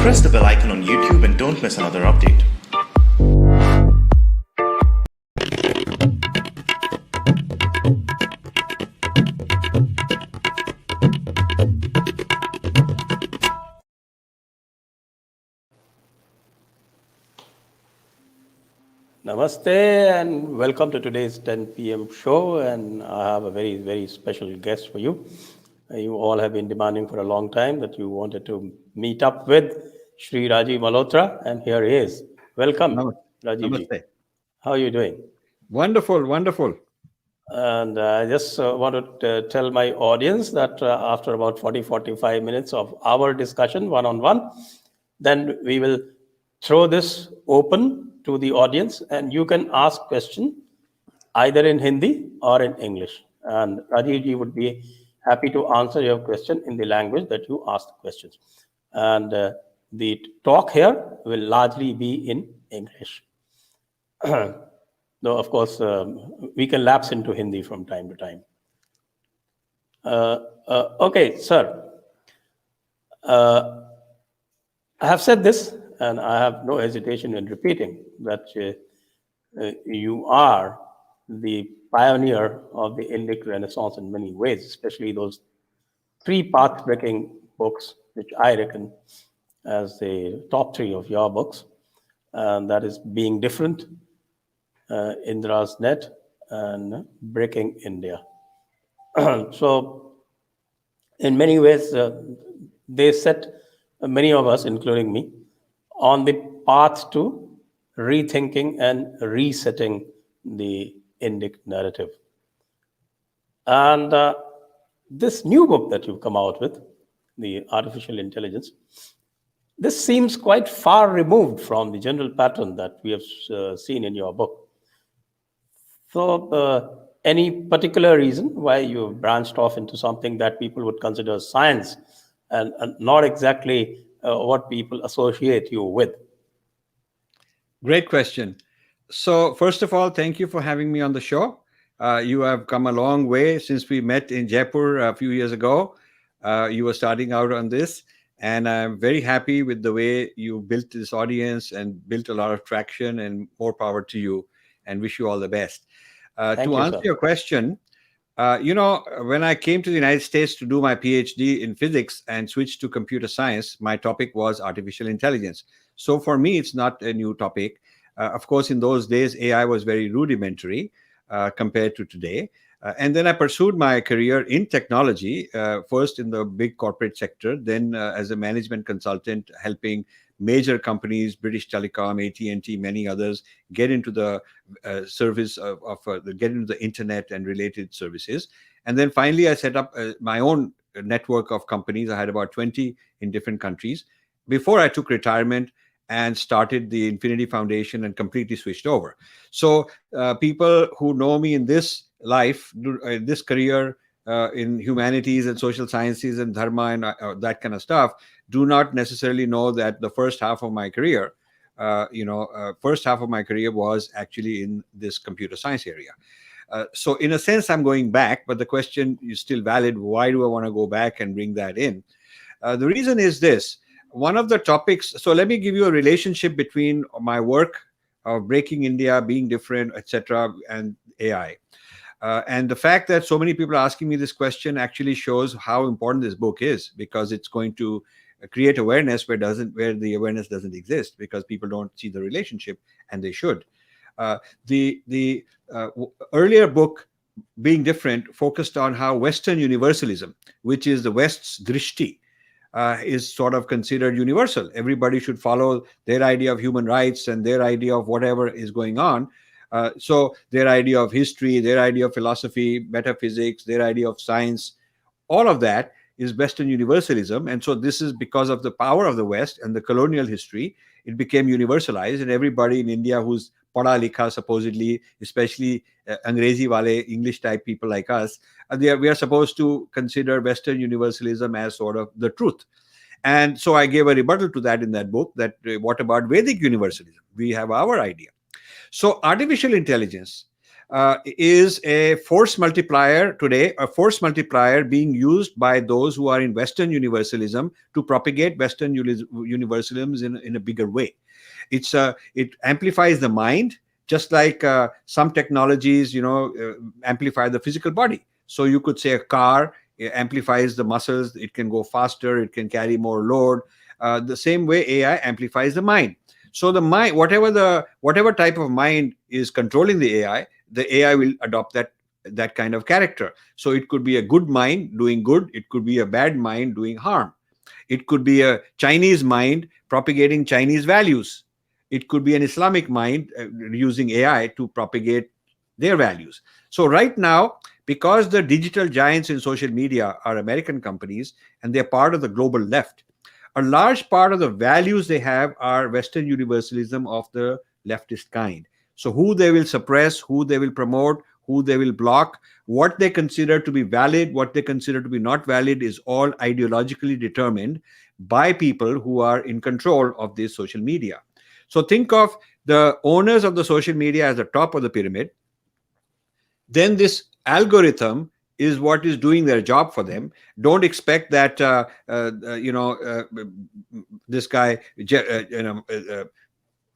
Press the bell icon on YouTube and don't miss another update. Namaste and welcome to today's 10 p.m. show, and I have a very, very special guest for you. You all have been demanding for a long time that you wanted to meet up with Shri Rajiv Malhotra, and here he is. Welcome, Rajiv ji. Namaste. How are you doing? Wonderful, wonderful. And I just want to tell my audience that after about 40-45 minutes of our discussion one-on-one, then we will throw this open to the audience and you can ask question either in Hindi or in English. And Rajiv ji would be happy to answer your question in the language that you asked the questions. And the talk here will largely be in English. Though, of course, we can lapse into Hindi from time to time. Okay, sir. I have said this, and I have no hesitation in repeating that you are the pioneer of the Indic Renaissance in many ways, especially those 3 path-breaking books, which I reckon as the top 3 of your books, and that is Being Different, Indra's Net, and Breaking India. So, in many ways, they set many of us, including me, on the path to rethinking and resetting the Indic narrative. And this new book that you've come out with, the Artificial Intelligence, this seems quite far removed from the general pattern that we have seen in your book. So, any particular reason why you branched off into something that people would consider science and not exactly what people associate you with? Great question. So, first of all, thank you for having me on the show. You have come a long way since we met in Jaipur a few years ago. You were starting out on this, and I'm very happy with the way you built this audience and built a lot of traction, and more power to you, and wish you all the best. To answer your question, when I came to the United States to do my PhD in physics and switched to computer science, my topic was artificial intelligence. So for me, it's not a new topic. Of course, in those days, AI was very rudimentary compared to today. And then I pursued my career in technology, first in the big corporate sector, then as a management consultant, helping major companies, British Telecom, AT&T, many others, get into the service get into the internet and related services. And then finally, I set up my own network of companies. I had about 20 in different countries before I took retirement and started the Infinity Foundation and completely switched over. So people who know me in this life, this career, in humanities and social sciences and dharma and that kind of stuff, do not necessarily know that the first half of my career, first half of my career was actually in this computer science area. So in a sense, I'm going back, but the question is still valid. Why do I want to go back and bring that in? The reason is this. One of the topics, so let me give you a relationship between my work of Breaking India, Being Different, etc., and AI. And the fact that so many people are asking me this question actually shows how important this book is, because it's going to create awareness where the awareness doesn't exist, because people don't see the relationship, and they should. The earlier book, Being Different, focused on how Western universalism, which is the West's drishti, is sort of considered universal. Everybody should follow their idea of human rights and their idea of whatever is going on. So their idea of history, their idea of philosophy, metaphysics, their idea of science, all of that is Western universalism. And so this is because of the power of the West and the colonial history, it became universalized, and everybody in India who's pada likha supposedly, especially Angrezi wale, English type people like us, we are supposed to consider Western universalism as sort of the truth. And so I gave a rebuttal to that in that book, that what about Vedic universalism? We have our idea. So artificial intelligence is a force multiplier today, a force multiplier being used by those who are in Western universalism to propagate Western universalisms in a bigger way. It amplifies the mind, just like some technologies, amplify the physical body. So you could say a car amplifies the muscles, it can go faster, it can carry more load. The same way AI amplifies the mind. So the mind, whatever type of mind is controlling the AI will adopt that kind of character. So it could be a good mind doing good, it could be a bad mind doing harm. It could be a Chinese mind propagating Chinese values. It could be an Islamic mind using AI to propagate their values. So right now, because the digital giants in social media are American companies and they're part of the global left, a large part of the values they have are Western universalism of the leftist kind. So who they will suppress, who they will promote, who they will block, what they consider to be valid, what they consider to be not valid is all ideologically determined by people who are in control of this social media. So think of the owners of the social media as the top of the pyramid. Then this algorithm is what is doing their job for them. Don't expect that this guy,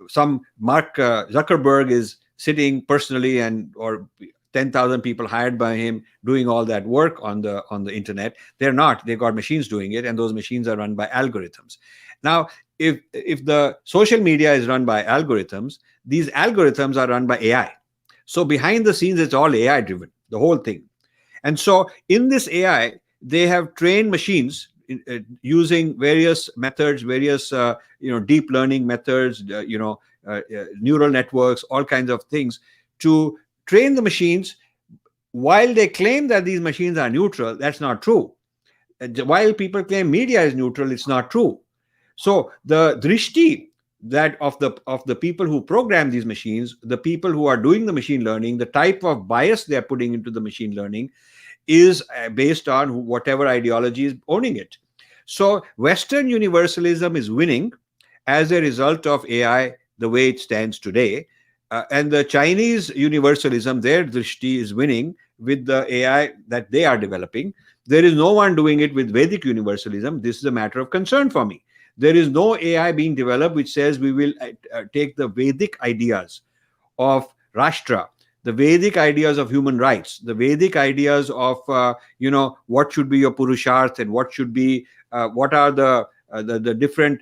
some Mark Zuckerberg is sitting personally or 10,000 people hired by him doing all that work on the internet. They're not. They've got machines doing it, and those machines are run by algorithms. Now, if the social media is run by algorithms, these algorithms are run by AI. So behind the scenes, it's all AI driven, the whole thing. And so in this AI, they have trained machines using various methods, various deep learning methods, neural networks, all kinds of things to train the machines. While they claim that these machines are neutral, that's not true. While people claim media is neutral, it's not true. So the drishti that of the people who program these machines, the people who are doing the machine learning, the type of bias they are putting into the machine learning is based on whatever ideology is owning it. So Western universalism is winning as a result of AI the way it stands today. And the Chinese universalism, their drishti, is winning with the AI that they are developing. There is no one doing it with Vedic universalism. This is a matter of concern for me. There is no AI being developed which says we will take the Vedic ideas of Rashtra, the Vedic ideas of human rights, the Vedic ideas of what should be your purusharth and what should be what are the different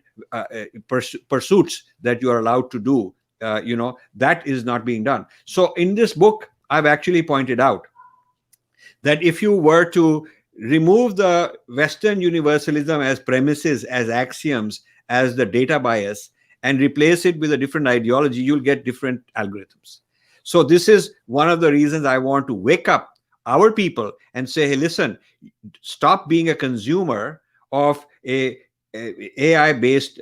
pursuits that you are allowed to do. That is not being done. So in this book, I've actually pointed out that if you were to remove the Western universalism as premises, as axioms, as the data bias, and replace it with a different ideology, you'll get different algorithms. So this is one of the reasons I want to wake up our people and say, hey, listen, stop being a consumer of a AI-based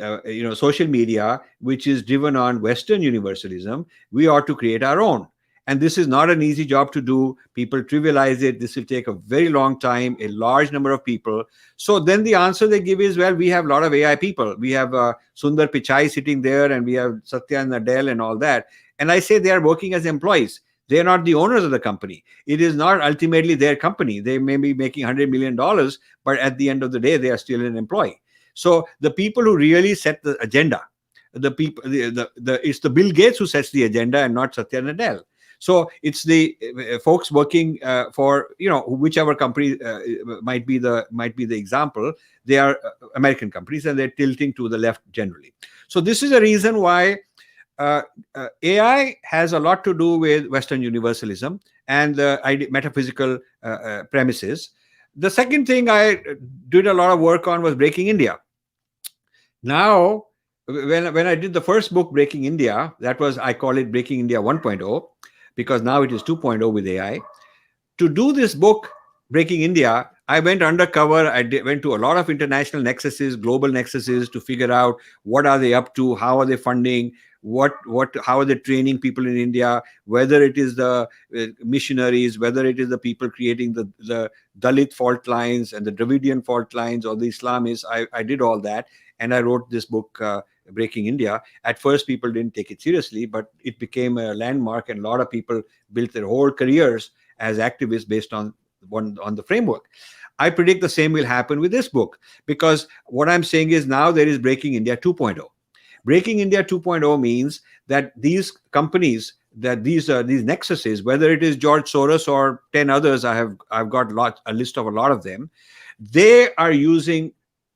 social media, which is driven on Western universalism. We ought to create our own. And this is not an easy job to do. People trivialize it. This will take a very long time, a large number of people. So then the answer they give is, well, we have a lot of AI people. We have Sundar Pichai sitting there, and we have Satya Nadella and all that. And I say they are working as employees. They are not the owners of the company. It is not ultimately their company. They may be making $100 million, but at the end of the day, they are still an employee. So the people who really set the agenda, it's the Bill Gates who sets the agenda and not Satya Nadella. So it's the folks working for whichever company might be the example. They are American companies and they're tilting to the left generally. So this is a reason why AI has a lot to do with Western universalism and the metaphysical premises. The second thing I did a lot of work on was Breaking India. Now, when I did the first book, Breaking India, I call it Breaking India 1.0. because now it is 2.0 with AI. To do this book, Breaking India, I went undercover. Went to a lot of international nexuses, global nexuses, to figure out what are they up to, how are they funding, how are they training people in India, whether it is the missionaries, whether it is the people creating the Dalit fault lines and the Dravidian fault lines or the Islamists. I did all that, and I wrote this book, Breaking India. At first, people didn't take it seriously, but it became a landmark, and a lot of people built their whole careers as activists based on the framework. I predict the same will happen with this book, because what I'm saying is now there is Breaking India 2.0. Breaking India 2.0 means that these companies, that these nexuses, whether it is George Soros or 10 others, I've got a list of a lot of them, they are using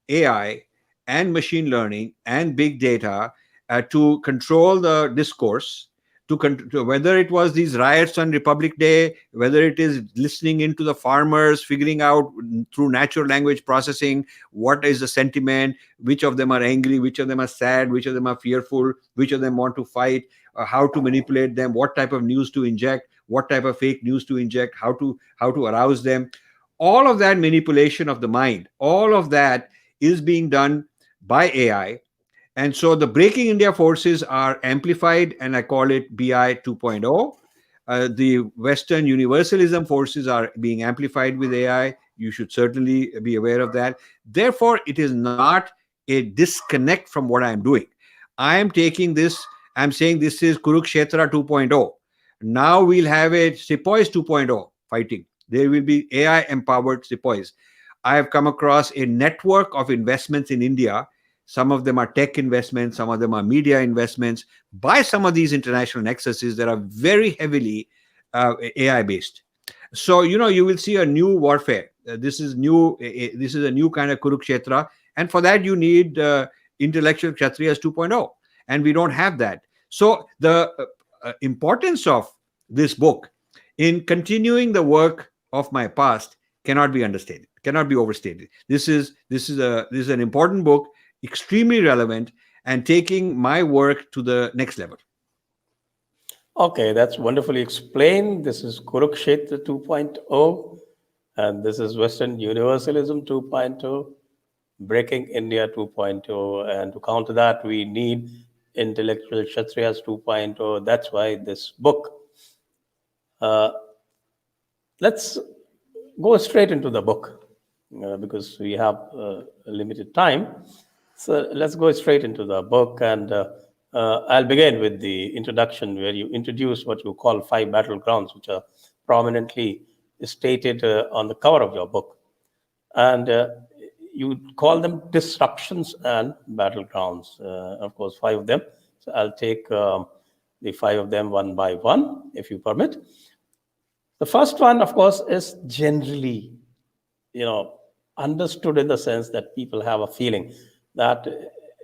AI and machine learning and big data to control the discourse, whether it was these riots on Republic Day, whether it is listening into the farmers, figuring out through natural language processing what is the sentiment, which of them are angry, which of them are sad, which of them are fearful, which of them want to fight, how to manipulate them, what type of news to inject, what type of fake news to inject, how to arouse them. All of that manipulation of the mind, all of that is being done by AI. And so the Breaking India forces are amplified, and I call it BI 2.0. The Western universalism forces are being amplified with AI. You should certainly be aware of that. Therefore, it is not a disconnect from what I'm doing. I am taking this, I'm saying this is Kurukshetra 2.0. Now we'll have a Sepoys 2.0 fighting. There will be AI empowered Sepoys. I have come across a network of investments in India. Some of them are tech investments, some of them are media investments by some of these international nexuses that are very heavily AI based. So, you will see a new warfare. This is new. This is a new kind of Kurukshetra. And for that, you need intellectual Kshatriyas 2.0. And we don't have that. So the importance of this book in continuing the work of my past cannot be understated, cannot be overstated. This is an important book, extremely relevant, and taking my work to the next level. Okay, that's wonderfully explained. This is Kurukshetra 2.0, and this is Western Universalism 2.0, Breaking India 2.0, and to counter that, we need Intellectual Kshatriyas 2.0. That's why this book. Let's go straight into the book because we have a limited time. So let's go straight into the book, and I'll begin with the introduction, where you introduce what you call 5 battlegrounds, which are prominently stated on the cover of your book. And you call them disruptions and battlegrounds. Of course, 5 of them. So I'll take the 5 of them one by one, if you permit. The first one, of course, is generally, understood in the sense that people have a feeling that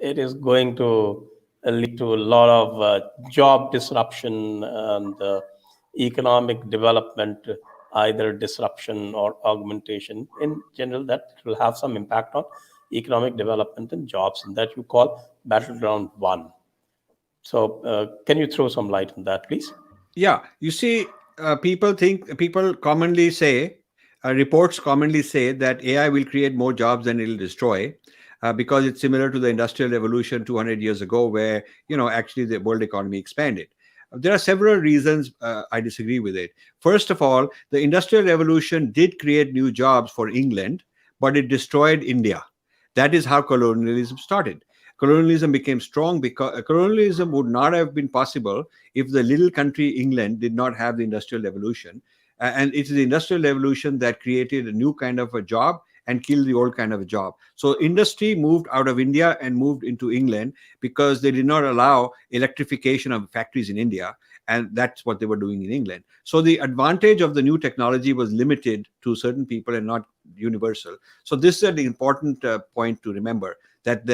it is going to lead to a lot of job disruption and economic development, either disruption or augmentation. In general, that will have some impact on economic development and jobs, and that you call Battleground 1. So can you throw some light on that, please? Yeah, you see, people commonly say, reports commonly say that AI will create more jobs than it'll destroy. Because it's similar to the Industrial Revolution 200 years ago, where, actually the world economy expanded. There are several reasons I disagree with it. First of all, the Industrial Revolution did create new jobs for England, but it destroyed India. That is how colonialism started. Colonialism became strong because colonialism would not have been possible if the little country England did not have the Industrial Revolution. And it's the Industrial Revolution that created a new kind of a job and kill the old kind of a job. So industry moved out of India and moved into England because they did not allow electrification of factories in India. And that's what they were doing in England. So the advantage of the new technology was limited to certain people and not universal. So this is the important point to remember, that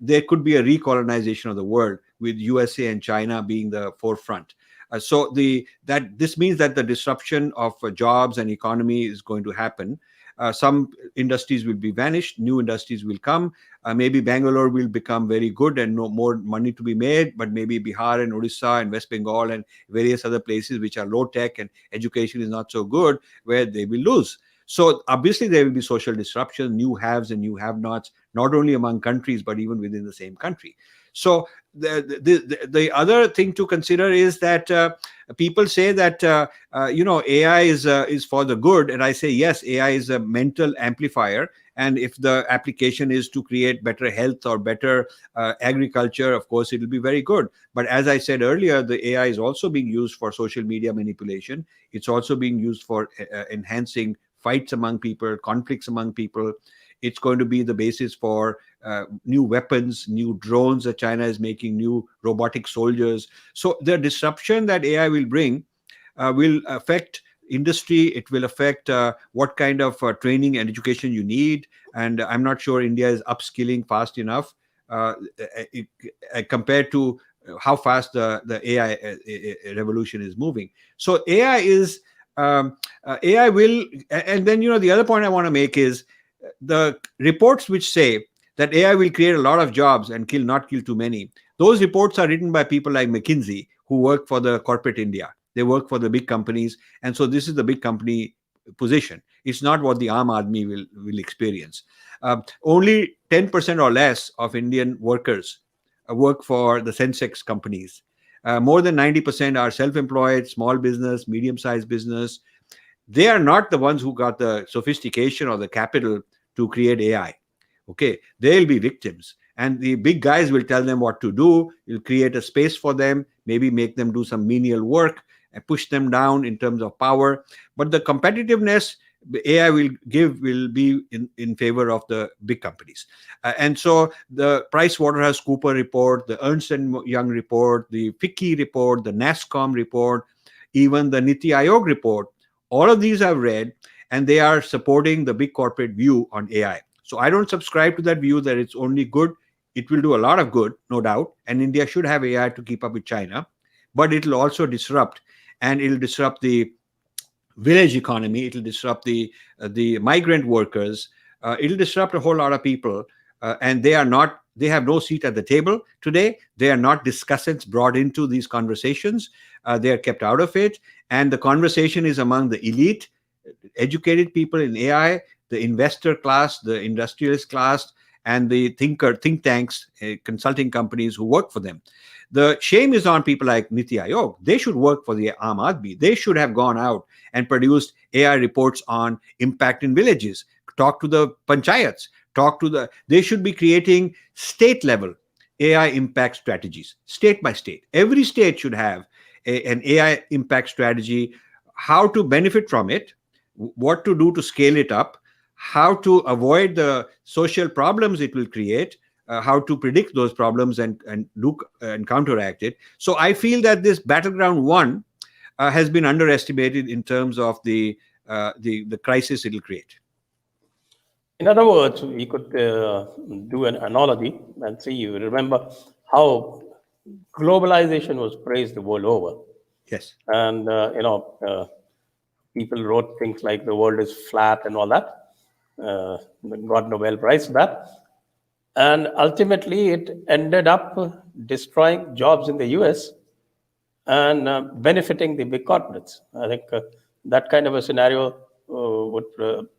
there could be a recolonization of the world with USA and China being the forefront. So this means that the disruption of jobs and economy is going to happen. Some industries will be vanished, new industries will come. Maybe Bangalore will become very good and no more money to be made, but maybe Bihar and Odisha and West Bengal and various other places which are low tech and education is not so good, where they will lose. So obviously there will be social disruption, new haves and new have-nots, not only among countries, but even within the same country. So the other thing to consider is that people say that AI is for the good, and I say yes, AI is a mental amplifier, And if the application is to create better health or better agriculture, of course, it will be very good. But as I said earlier, the AI is also being used for social media manipulation. It's also being used for enhancing fights among people, conflicts among people. It's going to be the basis for new weapons, new drones that China is making, new robotic soldiers. So the disruption that AI will bring will affect industry. It will affect what kind of training and education you need. And I'm not sure India is upskilling fast enough compared to how fast the AI revolution is moving. So AI is AI will, and then the other point I want to make is the reports which say that AI will create a lot of jobs and not kill too many. Those reports are written by people like McKinsey, who work for the corporate India. They work for the big companies, and so this is the big company position. It's not what the Aam Aadmi will experience. Only 10% or less of Indian workers work for the Sensex companies. More than 90% are self-employed, small business, medium-sized business. They are not the ones who got the sophistication or the capital to create AI. Okay, they'll be victims. And the big guys will tell them what to do. You'll create a space for them, maybe make them do some menial work and push them down in terms of power. But the competitiveness the AI will give will be in favor of the big companies. And so the PricewaterhouseCoopers report, the Ernst & Young report, the FICCI report, the NASSCOM report, even the Niti Aayog report, all of these I've read, and they are supporting the big corporate view on AI. So I don't subscribe to that view that it's only good. It will do a lot of good, no doubt, and India should have AI to keep up with China, but it'll also disrupt, and it'll disrupt the village economy. It'll disrupt the migrant workers. It'll disrupt a whole lot of people, and they have no seat at the table today. They are not discussants brought into these conversations. They are kept out of it, and the conversation is among the elite, educated people in AI, the investor class, the industrialist class, and the think tanks, consulting companies who work for them. The shame is on people like Niti Aayog. They should work for the Aam Aadmi. They should have gone out and produced AI reports on impact in villages, talk to the panchayats, they should be creating state level AI impact strategies, state by state. Every state should have an AI impact strategy, how to benefit from it, what to do to scale it up, how to avoid the social problems it will create, how to predict those problems and counteract it. So I feel that this Battleground 1 has been underestimated in terms of the crisis it will create. In other words, we could do an analogy and see. You remember how globalization was praised the world over. Yes. And people wrote things like the world is flat and all that. Got Nobel Prize for that. And ultimately, it ended up destroying jobs in the US and benefiting the big corporates. I think that kind of a scenario would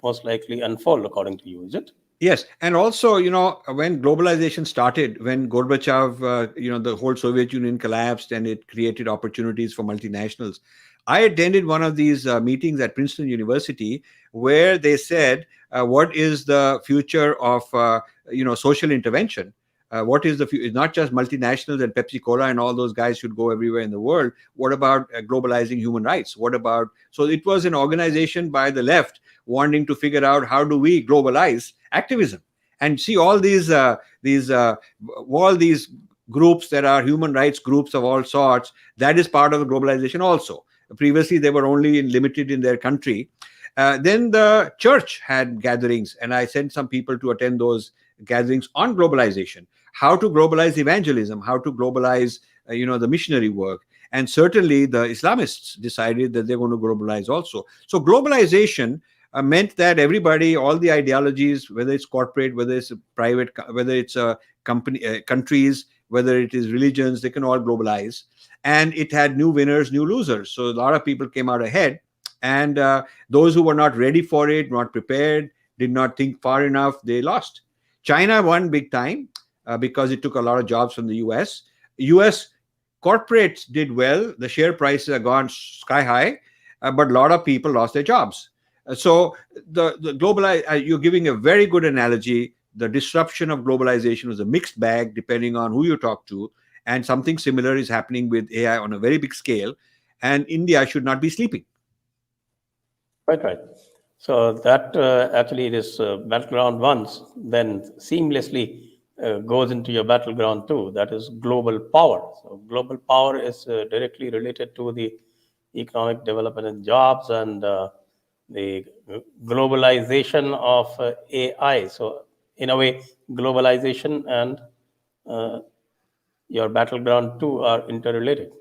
most likely unfold, according to you, is it? Yes. And also, when globalization started, when Gorbachev, the whole Soviet Union collapsed and it created opportunities for multinationals. I attended one of these meetings at Princeton University where they said, what is the future of, social intervention? What is the future? It's not just multinationals and Pepsi Cola and all those guys should go everywhere in the world. What about globalizing human rights? So it was an organization by the left wanting to figure out how do we globalize activism, and see all these groups that are human rights groups of all sorts. That is part of the globalization also. Previously, they were only limited in their country. Then the church had gatherings, and I sent some people to attend those gatherings on globalization, how to globalize evangelism, how to globalize, the missionary work. And certainly the Islamists decided that they're going to globalize also. So globalization meant that everybody, all the ideologies, whether it's corporate, whether it's private, whether it's countries, whether it is religions, they can all globalize. And it had new winners, new losers. So a lot of people came out ahead. And those who were not ready for it, not prepared, did not think far enough, they lost. China won big time because it took a lot of jobs from the US. US corporates did well. The share prices have gone sky high, but a lot of people lost their jobs. So the global, you're giving a very good analogy. The disruption of globalization was a mixed bag depending on who you talk to, and something similar is happening with AI on a very big scale. And India should not be sleeping. Right, right. So that actually this battleground once then seamlessly goes into your battleground two. That is global power. So global power is directly related to the economic development and jobs and the globalization of AI. So in a way, globalization and uh, your battleground two are interrelated.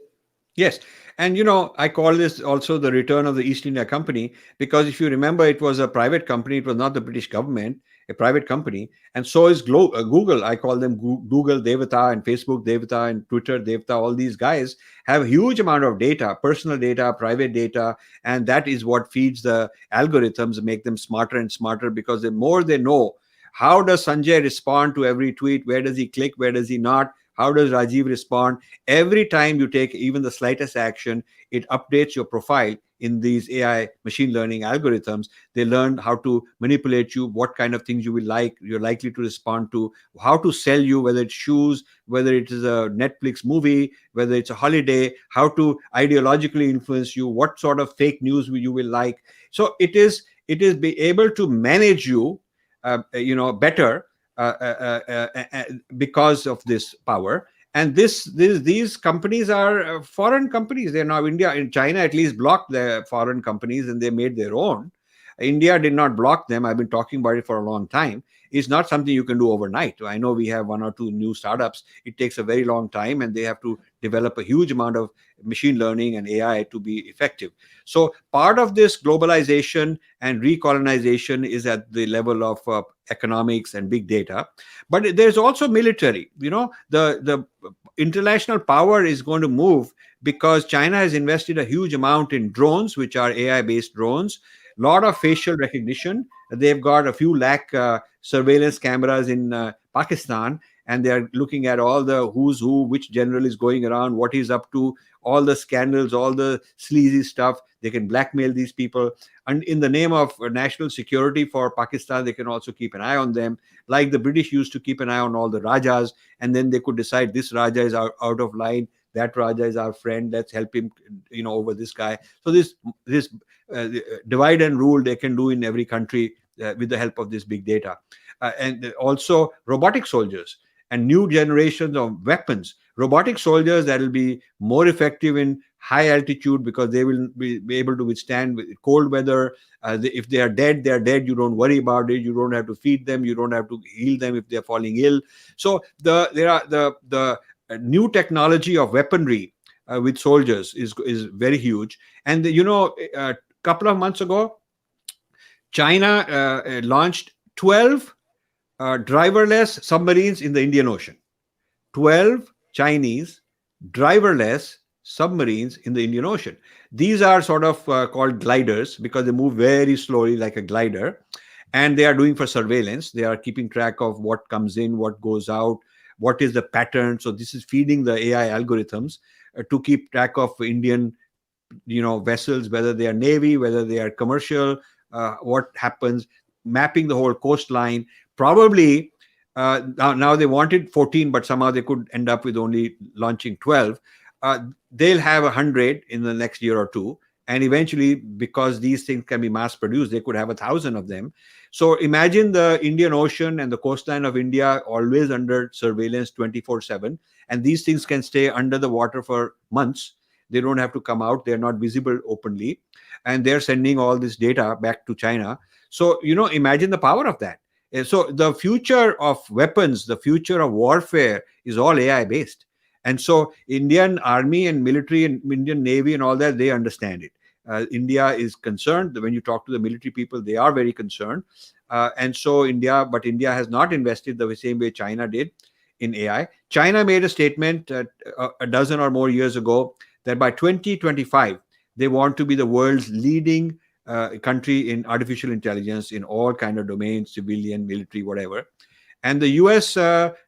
Yes. And I call this also the return of the East India Company, because if you remember, it was a private company. It was not the British government, a private company. And so is Google. I call them Google Devata and Facebook Devata and Twitter Devata. All these guys have a huge amount of data, personal data, private data. And that is what feeds the algorithms, make them smarter and smarter, because the more they know, how does Sanjay respond to every tweet? Where does he click? Where does he not? How does Rajiv respond? Every time you take even the slightest action, it updates your profile in these AI machine learning algorithms. They learn how to manipulate you, what kind of things you will like, you're likely to respond to, how to sell you, whether it's shoes, whether it is a Netflix movie, whether it's a holiday, how to ideologically influence you, what sort of fake news you will like. So it is be able to manage you, better, because of this power. And these companies are foreign companies. They're now India and China at least blocked the foreign companies, and they made their own. India did not block them. I've been talking about it for a long time. It's not something you can do overnight. I know we have one or two new startups. It takes a very long time, and they have to develop a huge amount of machine learning and AI to be effective. So part of this globalization and recolonization is at the level of economics and big data. But there's also military. The international power is going to move because China has invested a huge amount in drones, which are AI based drones, a lot of facial recognition. They've got a few lakh surveillance cameras in Pakistan, and they're looking at all the who's who, which general is going around, what he's up to, all the scandals, all the sleazy stuff. They can blackmail these people. And in the name of national security for Pakistan, they can also keep an eye on them, like the British used to keep an eye on all the Rajas, and then they could decide this Raja is out of line, that Raja is our friend, let's help him, over this guy. So this divide and rule they can do in every country with the help of this big data. And also robotic soldiers and new generations of weapons. Robotic soldiers that will be more effective in high altitude because they will be able to withstand cold weather. If they are dead, they are dead. You don't worry about it. You don't have to feed them. You don't have to heal them if they are falling ill. So the new technology of weaponry with soldiers is very huge. And a couple of months ago, China launched 12 driverless submarines in the Indian Ocean. 12 Chinese driverless submarines in the Indian Ocean. These are sort of called gliders because they move very slowly like a glider, and they are doing for surveillance. They are keeping track of what comes in, what goes out, what is the pattern. So this is feeding the AI algorithms to keep track of Indian vessels, whether they are navy, whether they are commercial, what happens, mapping the whole coastline. Probably now they wanted 14, but somehow they could end up with only launching 12. They'll have 100 in the next year or two, and eventually, because these things can be mass produced, they could have 1,000 of them. So imagine the Indian Ocean and the coastline of India always under surveillance 24/7, and these things can stay under the water for months. They don't have to come out. They're not visible openly, and they're sending all this data back to China. So imagine the power of that. So the future of weapons, the future of warfare is all AI based. And so Indian army and military and Indian navy and all that, they understand it. India is concerned. When you talk to the military people, they are very concerned. And so India has not invested the same way China did in AI. China made a statement a dozen or more years ago that by 2025, they want to be the world's leading country in artificial intelligence in all kind of domains, civilian, military, whatever. And the US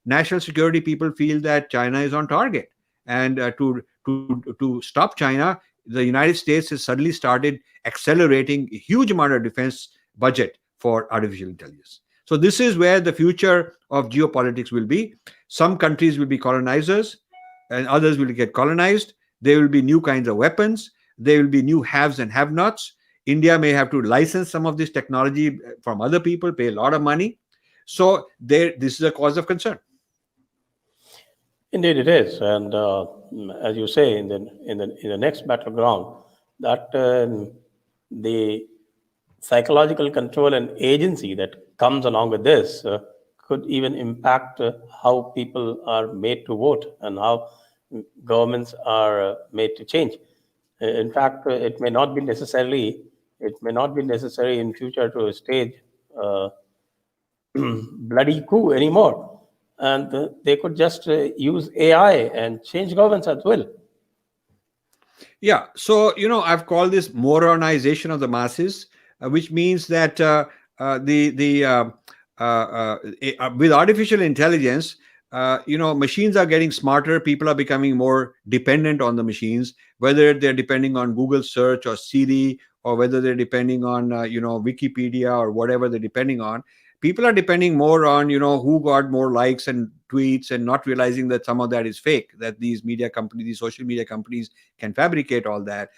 national security people feel that China is on target. And to stop China, the United States has suddenly started accelerating a huge amount of defense budget for artificial intelligence. So this is where the future of geopolitics will be. Some countries will be colonizers and others will get colonized. There will be new kinds of weapons. There will be new haves and have-nots. India may have to license some of this technology from other people, pay a lot of money. So this is a cause of concern. Indeed, it is, and as you say, in the next battleground, that the psychological control and agency that comes along with this could even impact how people are made to vote and how governments are made to change. In fact, it may not be necessary in future to stage uh, bloody coup anymore, and they could just use AI and change governments as well. Yeah. So, I've called this moronization of the masses, which means that with artificial intelligence, machines are getting smarter. People are becoming more dependent on the machines, whether they're depending on Google search or Siri, or whether they're depending on, Wikipedia or whatever they're depending on. People are depending more on, who got more likes and tweets, and not realizing that some of that is fake, that these media companies, these social media companies can fabricate all that.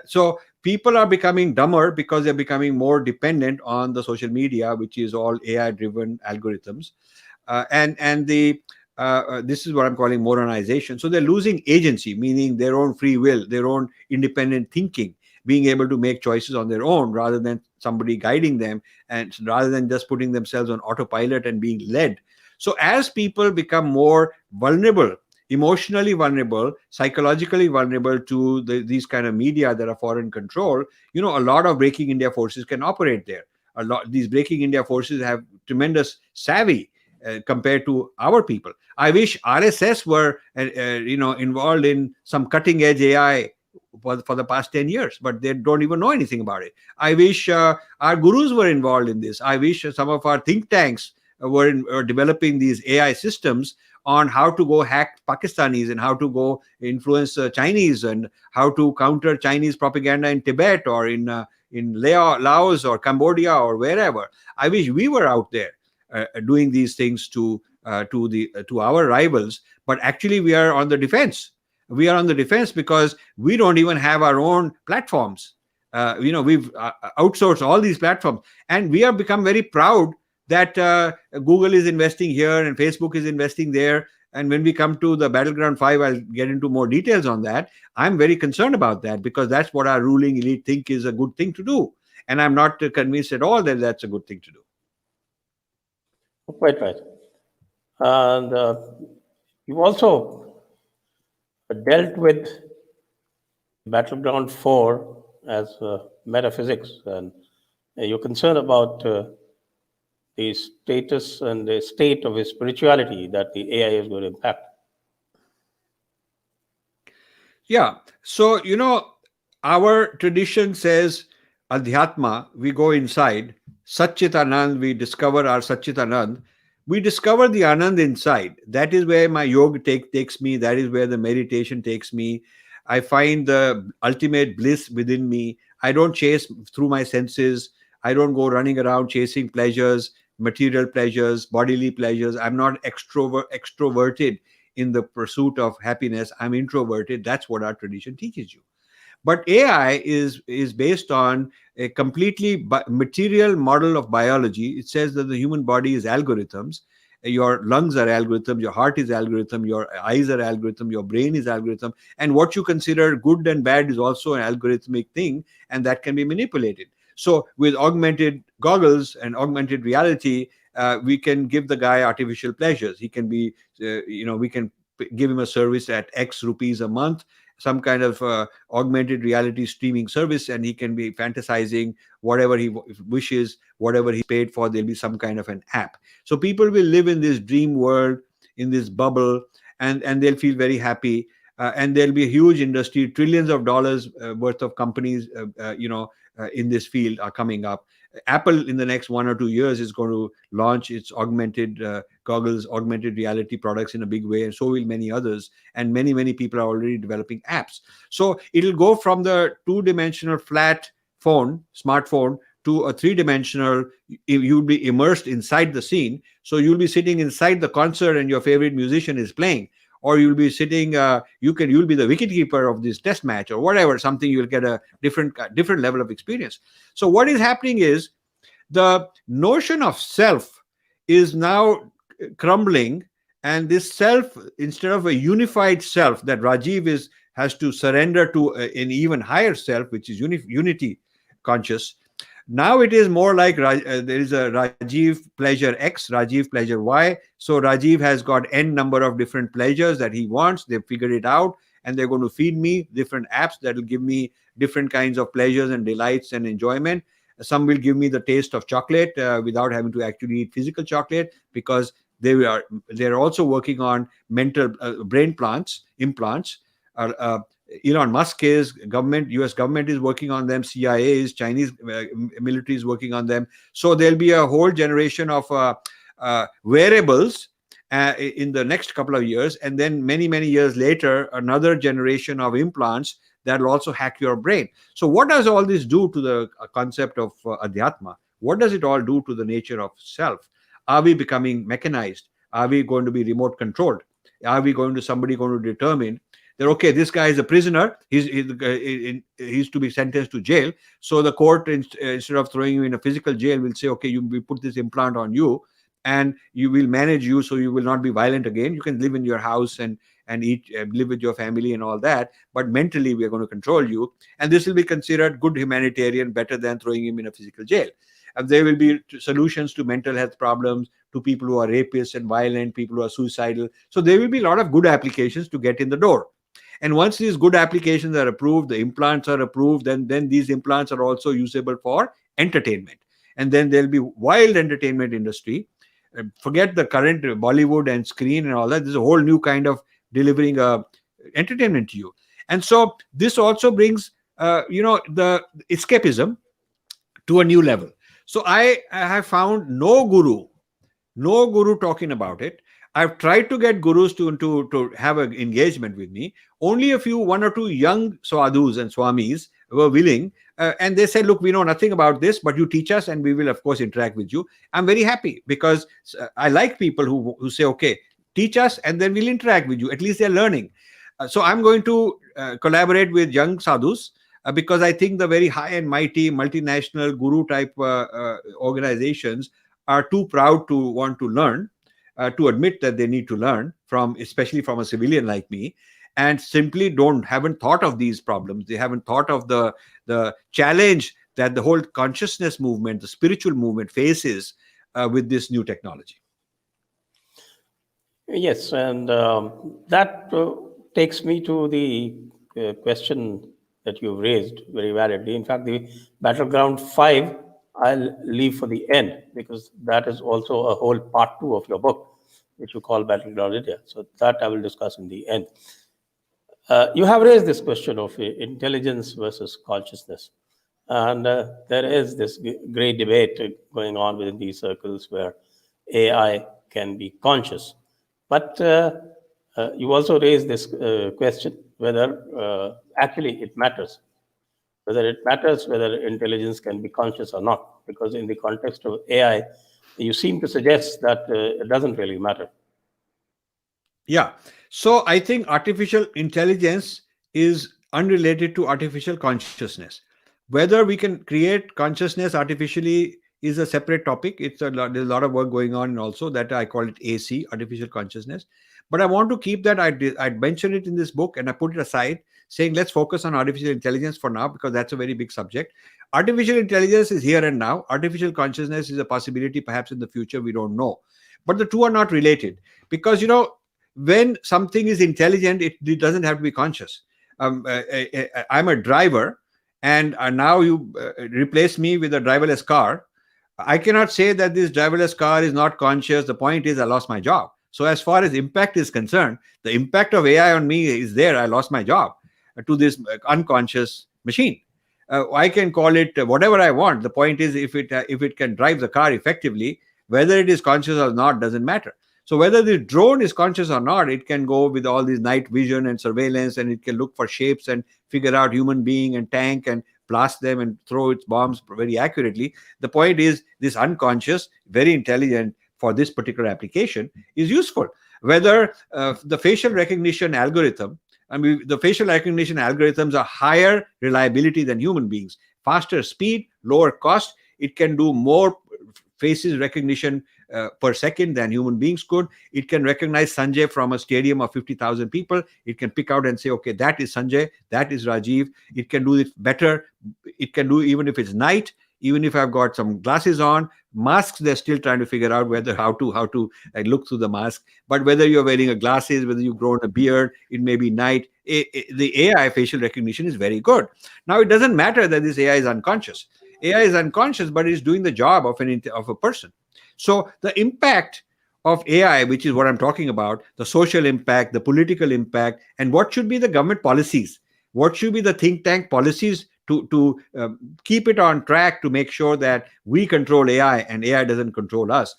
So people are becoming dumber because they're becoming more dependent on the social media, which is all AI driven algorithms. And this is what I'm calling moronization. So they're losing agency, meaning their own free will, their own independent thinking, being able to make choices on their own rather than somebody guiding them, and rather than just putting themselves on autopilot and being led. So as people become more vulnerable, emotionally vulnerable, psychologically vulnerable to these kind of media that are foreign control, a lot of Breaking India forces can operate there. These Breaking India forces have tremendous savvy compared to our people. I wish RSS were involved in some cutting edge AI for the past 10 years, but they don't even know anything about it. I wish our gurus were involved in this. I wish some of our think tanks were developing these AI systems on how to go hack Pakistanis and how to go influence Chinese and how to counter Chinese propaganda in Tibet or in Laos or Cambodia or wherever. I wish we were out there doing these things to our rivals, but actually we are on the defense. We are on the defense because we don't even have our own platforms. We've outsourced all these platforms, and we have become very proud that Google is investing here and Facebook is investing there. And when we come to the Battleground 5, I'll get into more details on that. I'm very concerned about that because that's what our ruling elite think is a good thing to do. And I'm not convinced at all that that's a good thing to do. Quite right. And you've also dealt with Battleground 4 as metaphysics, and you're concerned about the status and the state of his spirituality that the AI is going to impact. Yeah. So, our tradition says Adhyatma, we go inside. Satchit Anand, we discover our Satchit Anand. We discover the Anand inside. That is where my yoga takes me. That is where the meditation takes me. I find the ultimate bliss within me. I don't chase through my senses. I don't go running around chasing pleasures, material pleasures, bodily pleasures. I'm not extroverted in the pursuit of happiness. I'm introverted. That's what our tradition teaches you. But AI is based on a completely material model of biology. It says that the human body is algorithms. Your lungs are algorithm, your heart is algorithm, your eyes are algorithm, your brain is algorithm, and what you consider good and bad is also an algorithmic thing, and that can be manipulated. So with augmented goggles and augmented reality, we can give the guy artificial pleasures. He can be, we can give him a service at X rupees a month, some kind of augmented reality streaming service, and he can be fantasizing whatever he wishes, whatever he paid for. There'll be some kind of an app. So people will live in this dream world, in this bubble, and they'll feel very happy. and there'll be a huge industry, trillions of dollars worth of companies, in this field are coming up. Apple in the next 1 or 2 years is going to launch its augmented goggles, augmented reality products in a big way, and so will many others. And many people are already developing apps. So it'll go from the two-dimensional flat phone, smartphone, to a three-dimensional. You'll be immersed inside the scene. So you'll be sitting inside the concert and your favorite musician is playing, or you'll be sitting, you'll be the wicketkeeper of this test match or whatever, something. You'll get a different level of experience. So what is happening is the notion of self is now crumbling, and this self, instead of a unified self that Rajiv has to surrender to an even higher self, which is unity conscious. Now it is more like there is a Rajiv pleasure X, Rajiv pleasure Y. So Rajiv has got n number of different pleasures that he wants. They've figured it out, and they're going to feed me different apps that will give me different kinds of pleasures and delights and enjoyment. Some will give me the taste of chocolate without having to actually eat physical chocolate, because they're also working on mental brain implants. Elon Musk is US government is working on them. CIA is, Chinese military is working on them. So there'll be a whole generation of wearables in the next couple of years, and then many years later, another generation of implants that will also hack your brain. So what does all this do to the concept of Adhyatma? What does it all do to the nature of self? Are we becoming mechanized? Are we going to be remote controlled? Are we somebody going to determine that, okay, this guy is a prisoner, he's to be sentenced to jail. So the court, instead of throwing you in a physical jail, will say, okay, we put this implant on you, and you will manage you so you will not be violent again. You can live in your house and eat, live with your family and all that, but mentally we are going to control you. And this will be considered good humanitarian, better than throwing him in a physical jail. And there will be solutions to mental health problems, to people who are rapists and violent, people who are suicidal. So there will be a lot of good applications to get in the door. And once these good applications are approved, the implants are approved, then these implants are also usable for entertainment. And then there'll be wild entertainment industry. Forget the current Bollywood and screen and all that. There's a whole new kind of delivering entertainment to you. And so this also brings, the escapism to a new level. So I have found no guru talking about it. I've tried to get gurus to have an engagement with me. Only one or two young sadhus and swamis were willing, and they said, look, we know nothing about this, but you teach us and we will, of course, interact with you. I'm very happy, because I like people who say, okay, teach us and then we'll interact with you. At least they're learning. So I'm going to collaborate with young sadhus, because I think the very high and mighty multinational guru type organizations are too proud to want to learn, to admit that they need to learn especially from a civilian like me, and simply haven't thought of these problems. They haven't thought of the challenge that the whole consciousness movement, the spiritual movement faces with this new technology. Yes, and that takes me to the question that you raised very validly. In fact, the Battleground 5, I'll leave for the end, because that is also a whole part 2 of your book, which you call Battleground India. So that I will discuss in the end. You have raised this question of intelligence versus consciousness. And there is this great debate going on within these circles where AI can be conscious. But you also raised this question whether actually it matters. Whether it matters whether intelligence can be conscious or not. Because in the context of AI, you seem to suggest that it doesn't really matter. Yeah. So I think artificial intelligence is unrelated to artificial consciousness. Whether we can create consciousness artificially is a separate topic. There's a lot of work going on also, that I call it AC, artificial consciousness. But I want to keep that. I'd mentioned it in this book and I put it aside, saying let's focus on artificial intelligence for now, because that's a very big subject. Artificial intelligence is here and now. Artificial consciousness is a possibility perhaps in the future. We don't know. But the two are not related, because, when something is intelligent, it doesn't have to be conscious. I'm a driver, and now you replace me with a driverless car. I cannot say that this driverless car is not conscious. The point is I lost my job. So as far as impact is concerned, the impact of AI on me is there. I lost my job to this unconscious machine. I can call it whatever I want. The point is, if it can drive the car effectively, whether it is conscious or not doesn't matter. So whether the drone is conscious or not, it can go with all this night vision and surveillance, and it can look for shapes and figure out human being and tank and blast them and throw its bombs very accurately. The point is, this unconscious, very intelligent for this particular application is useful. Whether the facial recognition algorithm, I mean, the facial recognition algorithms are higher reliability than human beings, faster speed, lower cost. It can do more faces recognition per second than human beings could. It can recognize Sanjay from a stadium of 50,000 people. It can pick out and say, okay, that is Sanjay, that is Rajiv. It can do it better. It can do even if it's night, even if I've got some glasses on. Masks, they're still trying to figure out whether how to look through the mask. But whether you're wearing a glasses, whether you've grown a beard, it may be night. The AI facial recognition is very good. Now, it doesn't matter that this AI is unconscious. AI is unconscious, but it's doing the job of a person. So the impact of AI, which is what I'm talking about, the social impact, the political impact, and what should be the government policies, what should be the think tank policies to keep it on track, to make sure that we control AI and AI doesn't control us.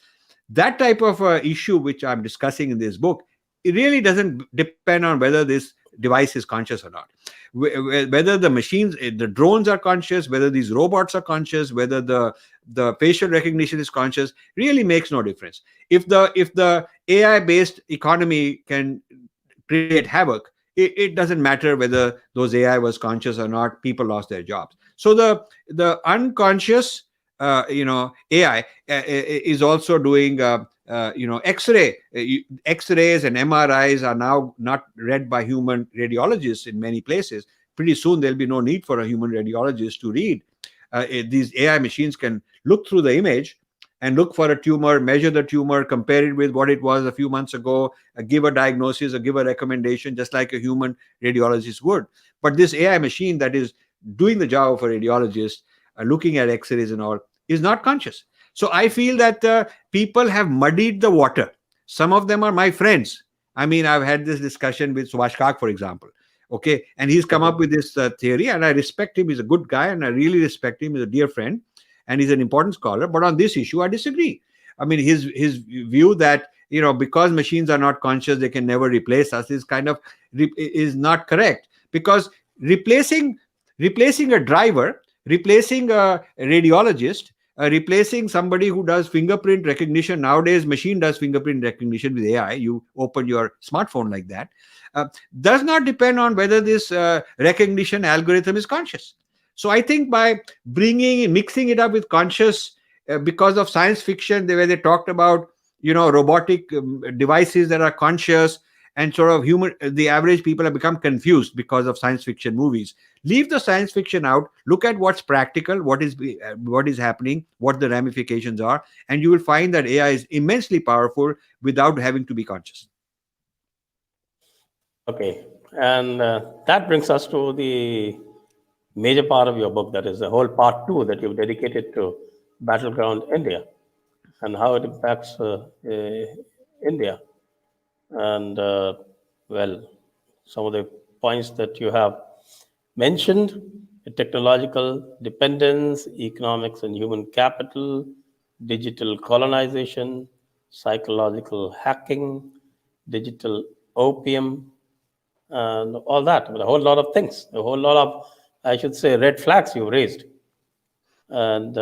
That type of issue, which I'm discussing in this book, it really doesn't depend on whether this device is conscious or not. Whether the machines, the drones are conscious, whether these robots are conscious, whether the facial recognition is conscious, really makes no difference. If the AI-based economy can create havoc, it doesn't matter whether those AI was conscious or not. People lost their jobs. So the unconscious, AI is also doing. X-rays and MRIs are now not read by human radiologists in many places. Pretty soon there'll be no need for a human radiologist to read. These AI machines can look through the image and look for a tumor, measure the tumor, compare it with what it was a few months ago, give a diagnosis or give a recommendation, just like a human radiologist would. But this AI machine that is doing the job of a radiologist, looking at X-rays and all, is not conscious. So I feel that people have muddied the water. Some of them are my friends. I mean, I've had this discussion with Subhash Kak, for example. Okay, and he's come up with this theory, and I respect him. He's a good guy, and I really respect him. He's a dear friend, and he's an important scholar. But on this issue, I disagree. I mean, his view that, because machines are not conscious, they can never replace us is kind of is not correct, because replacing a driver, replacing a radiologist, replacing somebody who does fingerprint recognition. Nowadays, machine does fingerprint recognition with AI. You open your smartphone like that. Does not depend on whether this recognition algorithm is conscious. So I think by mixing it up with conscious, because of science fiction, where they talked about, robotic devices that are conscious, and sort of the average people have become confused because of science fiction movies. Leave the science fiction out. Look at what's practical, what is happening, what the ramifications are, and you will find that AI is immensely powerful without having to be conscious. Okay, and that brings us to the major part of your book, that is the whole part 2 that you've dedicated to Battleground India and how it impacts India. And some of the points that you have mentioned: technological dependence, economics and human capital, digital colonization, psychological hacking, digital opium, and all that. A whole lot of things, a whole lot of, I should say, red flags you raised. And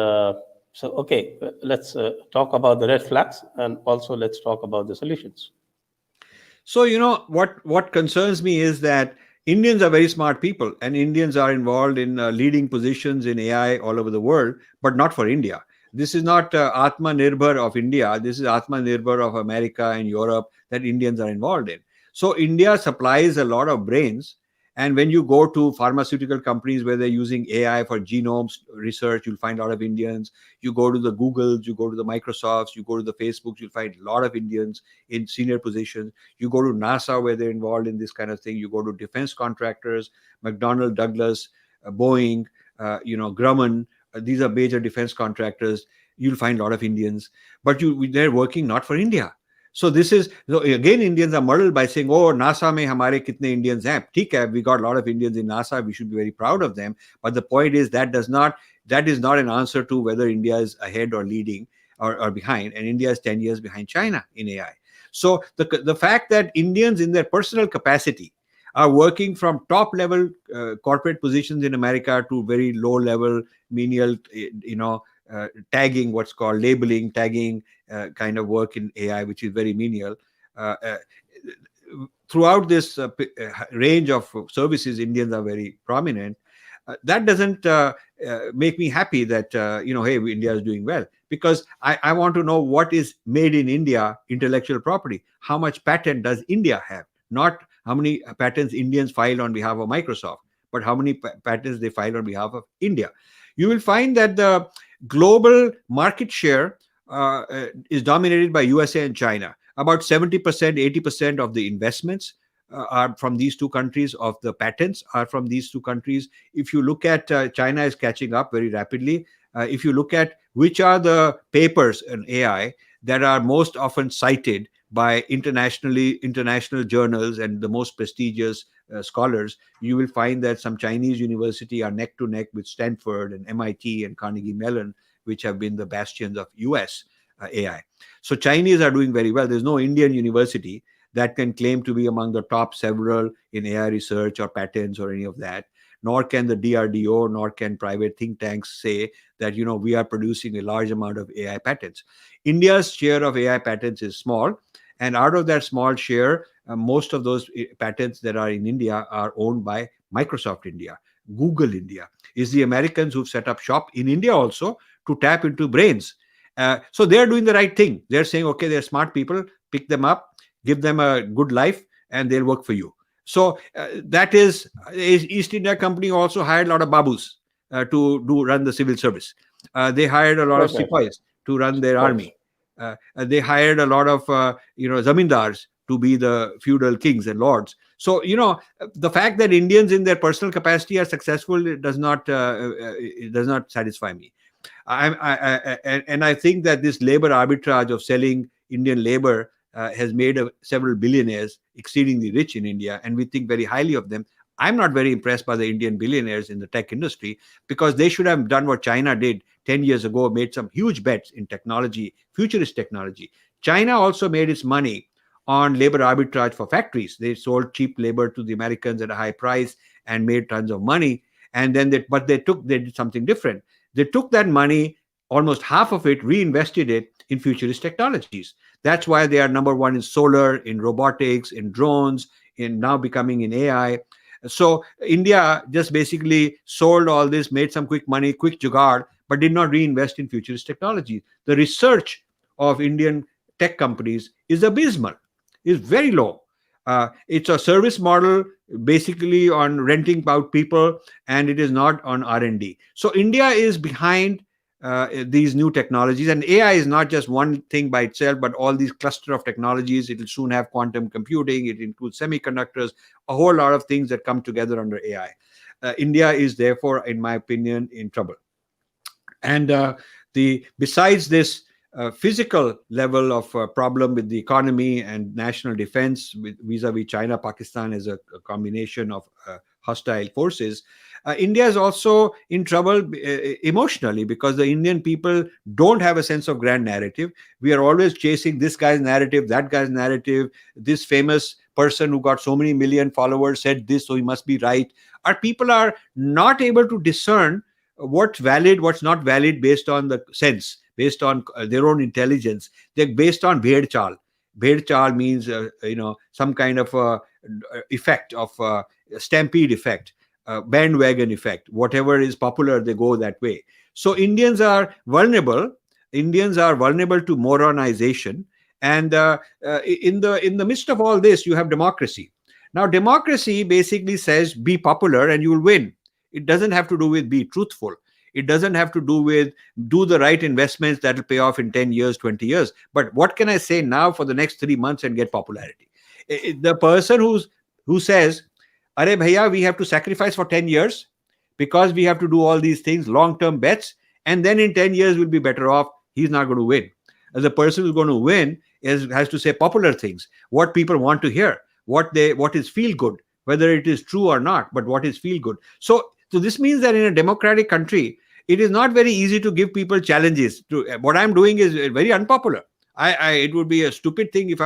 okay, let's talk about the red flags, and also let's talk about the solutions. So, what concerns me is that Indians are very smart people, and Indians are involved in leading positions in AI all over the world, but not for India. This is not Atma Nirbhar of India. This is Atma Nirbhar of America and Europe that Indians are involved in. So India supplies a lot of brains. And when you go to pharmaceutical companies where they're using AI for genomes research, you'll find a lot of Indians. You go to the Googles, you go to the Microsofts, you go to the Facebooks, you'll find a lot of Indians in senior positions. You go to NASA where they're involved in this kind of thing. You go to defense contractors, McDonnell Douglas, Boeing, Grumman. These are major defense contractors. You'll find a lot of Indians, but they're working not for India. So this is, so again, Indians are muddled by saying, oh, NASA mein hamare kitne Indians hain. Theek hai, we got a lot of Indians in NASA. We should be very proud of them. But the point is that is not an answer to whether India is ahead or leading or behind. And India is 10 years behind China in AI. So the fact that Indians in their personal capacity are working from top level corporate positions in America to very low level menial, tagging, what's called labeling, tagging kind of work in AI, which is very menial. Throughout this range of services, Indians are very prominent. That doesn't make me happy that, hey, India is doing well, because I want to know what is made in India intellectual property. How much patent does India have? Not how many patents Indians filed on behalf of Microsoft, but how many patents they filed on behalf of India. You will find that the global market share is dominated by USA and China. About 70%, 80% of the investments are from these two countries, of the patents are from these two countries. If you look at China is catching up very rapidly. If you look at which are the papers in AI that are most often cited by international journals and the most prestigious scholars, you will find that some Chinese university are neck to neck with Stanford and MIT and Carnegie Mellon, which have been the bastions of US AI. So Chinese are doing very well. There's no Indian university that can claim to be among the top several in AI research or patents or any of that. Nor can the DRDO, nor can private think tanks say that, we are producing a large amount of AI patents. India's share of AI patents is small. And out of that small share, most of those patents that are in India are owned by Microsoft India, Google India. It's the Americans who've set up shop in India also to tap into brains. So they're doing the right thing. They're saying, okay, they're smart people, pick them up, give them a good life, and they'll work for you. So that is, East India Company also hired a lot of babus to run the civil service. They hired a lot of sepoys to run their army. They hired a lot of, zamindars to be the feudal kings and lords. So, the fact that Indians in their personal capacity are successful, it does not satisfy me. And I think that this labor arbitrage of selling Indian labor has made several billionaires exceedingly rich in India, and we think very highly of them. I'm not very impressed by the Indian billionaires in the tech industry, because they should have done what China did 10 years ago, made some huge bets in technology, futurist technology. China also made its money on labor arbitrage for factories. They sold cheap labor to the Americans at a high price and made tons of money. And then they did something different. They took that money, almost half of it, reinvested it in futurist technologies. That's why they are number one in solar, in robotics, in drones, in now becoming in AI. So India just basically sold all this, made some quick money, quick jugaad, but did not reinvest in futurist technology. The research of Indian tech companies is abysmal, is very low. It's a service model basically on renting out people, and it is not on R&D. So India is behind these new technologies, and AI is not just one thing by itself, but all these cluster of technologies. It will soon have quantum computing. It includes semiconductors, a whole lot of things that come together under AI. India is therefore, in my opinion, in trouble. And besides this physical level of problem with the economy and national defense vis-a-vis China, Pakistan as a combination of hostile forces, India is also in trouble emotionally, because the Indian people don't have a sense of grand narrative. We are always chasing this guy's narrative, that guy's narrative. This famous person who got so many million followers said this, so he must be right. Our people are not able to discern what's valid, what's not valid based on the sense, based on their own intelligence. They're based on bhed chal. Bhed chal means, some kind of effect of stampede effect. Bandwagon effect. Whatever is popular, they go that way. So Indians are vulnerable. Indians are vulnerable to moronization. And in the midst of all this, you have democracy. Now, democracy basically says be popular and you will win. It doesn't have to do with be truthful. It doesn't have to do with do the right investments that will pay off in 10 years, 20 years. But what can I say now for the next 3 months and get popularity? The person who says, Are bhaiya, we have to sacrifice for 10 years because we have to do all these things, long-term bets, and then in 10 years we'll be better off. He's not going to win. The person who's going to win has to say popular things, what people want to hear, what is feel good, whether it is true or not, but what is feel good. So this means that in a democratic country, it is not very easy to give people challenges. What I'm doing is very unpopular. It would be a stupid thing if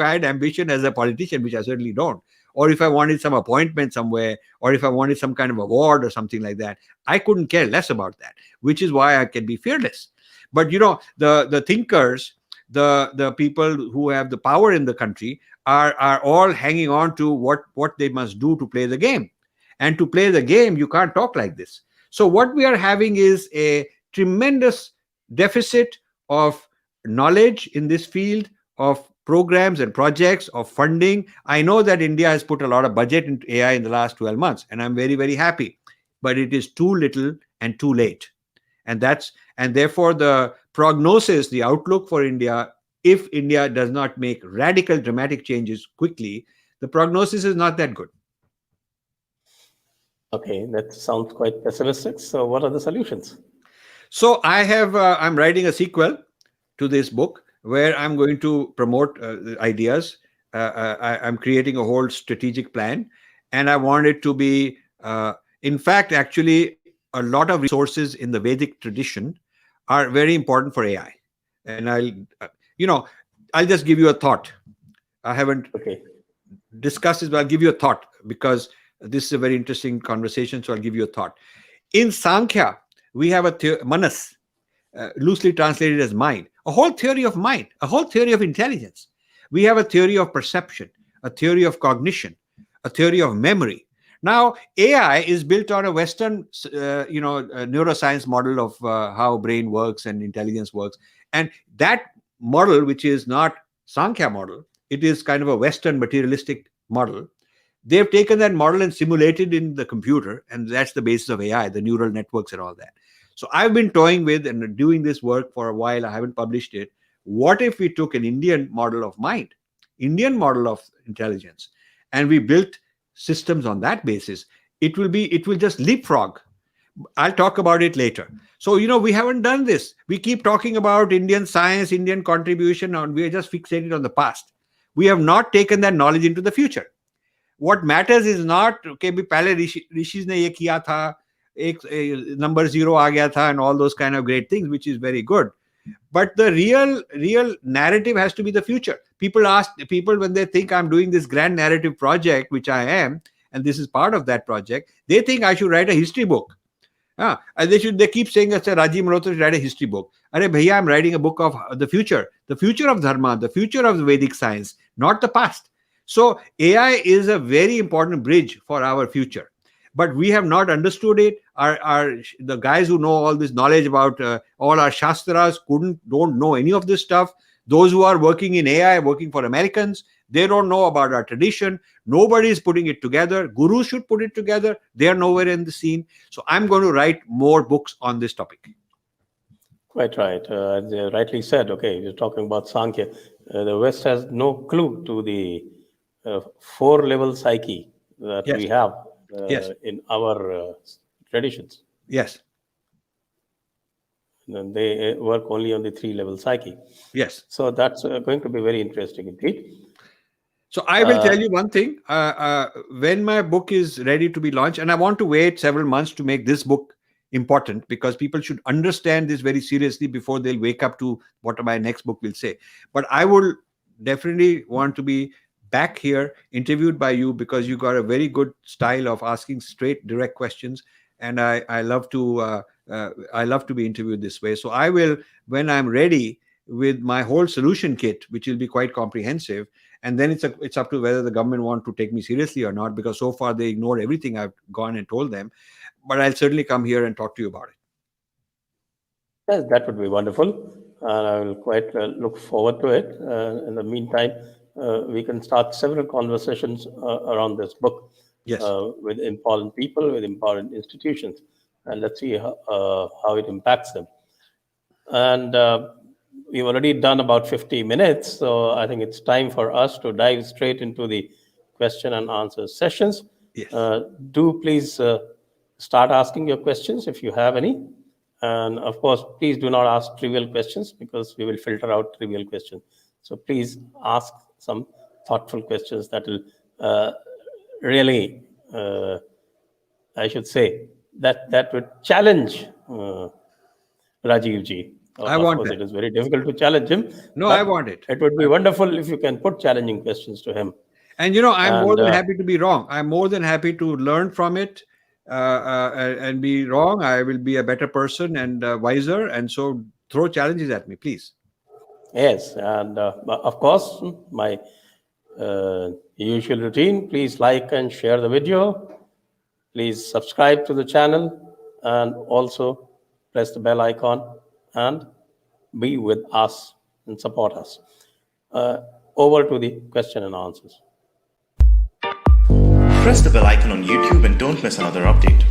I had ambition as a politician, which I certainly don't, or if I wanted some appointment somewhere, or if I wanted some kind of award or something like that. I couldn't care less about that, which is why I can be fearless. But the thinkers, the people who have the power in the country are all hanging on to what they must do to play the game. And to play the game, you can't talk like this. So what we are having is a tremendous deficit of knowledge in this field, of programs and projects, of funding. I know that India has put a lot of budget into AI in the last 12 months, and I'm very, very happy. But it is too little and too late. And therefore the prognosis, the outlook for India, if India does not make radical, dramatic changes quickly, the prognosis is not that good. Okay, that sounds quite pessimistic. So what are the solutions? So I'm writing a sequel to this book where I'm going to promote ideas. I'm creating a whole strategic plan, and I want it to be, in fact, actually, a lot of resources in the Vedic tradition are very important for AI. And I'll just give you a thought. I haven't discussed this, but I'll give you a thought because this is a very interesting conversation. So I'll give you a thought. In Sankhya, we have a manas, loosely translated as mind, a whole theory of mind, a whole theory of intelligence. We have a theory of perception, a theory of cognition, a theory of memory. Now, AI is built on a Western, neuroscience model of how brain works and intelligence works. And that model, which is not Sankhya model, it is kind of a Western materialistic model. They've taken that model and simulated in the computer, and that's the basis of AI, the neural networks and all that. So I've been toying with and doing this work for a while. I haven't published it. What if we took an Indian model of mind, Indian model of intelligence, and we built systems on that basis? It will just leapfrog. I'll talk about it later. So, we haven't done this. We keep talking about Indian science, Indian contribution, and we are just fixated on the past. We have not taken that knowledge into the future. What matters is not, okay, pehle rishis ne ye kiya tha, number 0 aa gaya tha, and all those kind of great things, which is very good. But the real narrative has to be the future. People when they think I'm doing this grand narrative project, which I am, and this is part of that project, they think I should write a history book. And they keep saying that Rajiv Malhotra should write a history book. Are bhaiya, I'm writing a book of the future of Dharma, the future of the Vedic science, not the past. So AI is a very important bridge for our future. But we have not understood it. The guys who know all this knowledge about all our shastras don't know any of this stuff. Those who are working in AI, working for Americans, they don't know about our tradition. Nobody is putting it together. Gurus should put it together. They are nowhere in the scene. So I'm going to write more books on this topic. Quite right. As you rightly said, you're talking about Sankhya. The West has no clue to the 4-level psyche that we have in our traditions. Yes. And they work only on the 3-level psyche. Yes. So that's going to be very interesting indeed. So I will tell you one thing. When my book is ready to be launched, and I want to wait several months to make this book important, because people should understand this very seriously before they'll wake up to what my next book will say. But I will definitely want to be back here interviewed by you, because you got a very good style of asking straight, direct questions, and I love to be interviewed this way. So I will, when I'm ready with my whole solution kit, which will be quite comprehensive, and then it's up to whether the government want to take me seriously or not, because so far they ignored everything I've gone and told them. But I'll certainly come here and talk to you about it. Yes, that would be wonderful, and I will quite look forward to it. In the meantime, we can start several conversations around this book. Yes. With important people, with important institutions, and let's see how it impacts them. And we've already done about 50 minutes, so I think it's time for us to dive straight into the question and answer sessions. Yes. Do please start asking your questions if you have any. And of course, please do not ask trivial questions because we will filter out trivial questions. So please ask some thoughtful questions that will really, I should say, that would challenge Rajiv ji. I Of want course, that. it is very difficult to challenge him, No, I but want it. it would be wonderful if you can put challenging questions to him. And I'm more And than happy to be wrong. I'm more than happy to learn from it and be wrong. I will be a better person and wiser. And so throw challenges at me, please. yes, and of course, my usual routine, please like and share the video. Please subscribe to the channel and also press the bell icon and be with us and support us. Uh, Over to the question and answers. Press the bell icon on YouTube and don't miss another update.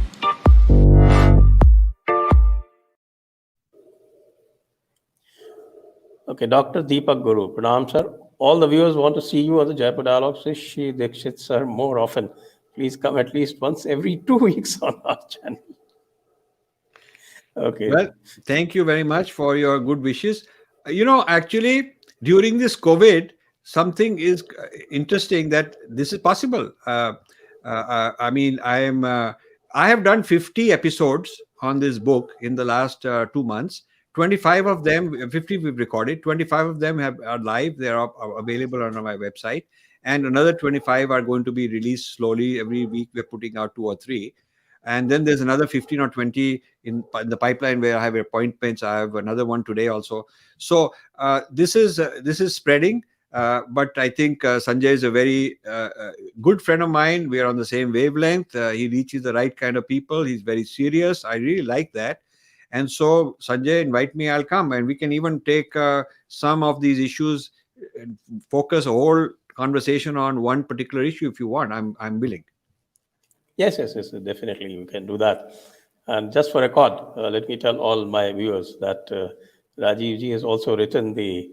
Okay, Dr. Deepak Guru, Pranam sir. All the viewers want to see you on the Jaipur Dialogues with Shri Dixit sir more often. Please come at least once every 2 weeks on our channel. Okay. Well, thank you very much for your good wishes. Actually, during this COVID, something is interesting that this is possible. I mean, I have done 50 episodes on this book in the last 2 months. 25 of them, 50 we've recorded. 25 of them are live. They are available on my website, and another 25 are going to be released slowly every week. We're putting out 2 or 3. And then there's another 15 or 20 in the pipeline where I have appointments. I have another one today also. So this is spreading. But I think Sanjay is a very good friend of mine. We are on the same wavelength. He reaches the right kind of people. He's very serious. I really like that. And so Sanjay, invite me, I'll come. And we can even take some of these issues, focus a whole conversation on one particular issue if you want. I'm willing. Yes, definitely you can do that. And just for record, let me tell all my viewers that Rajiv ji has also written the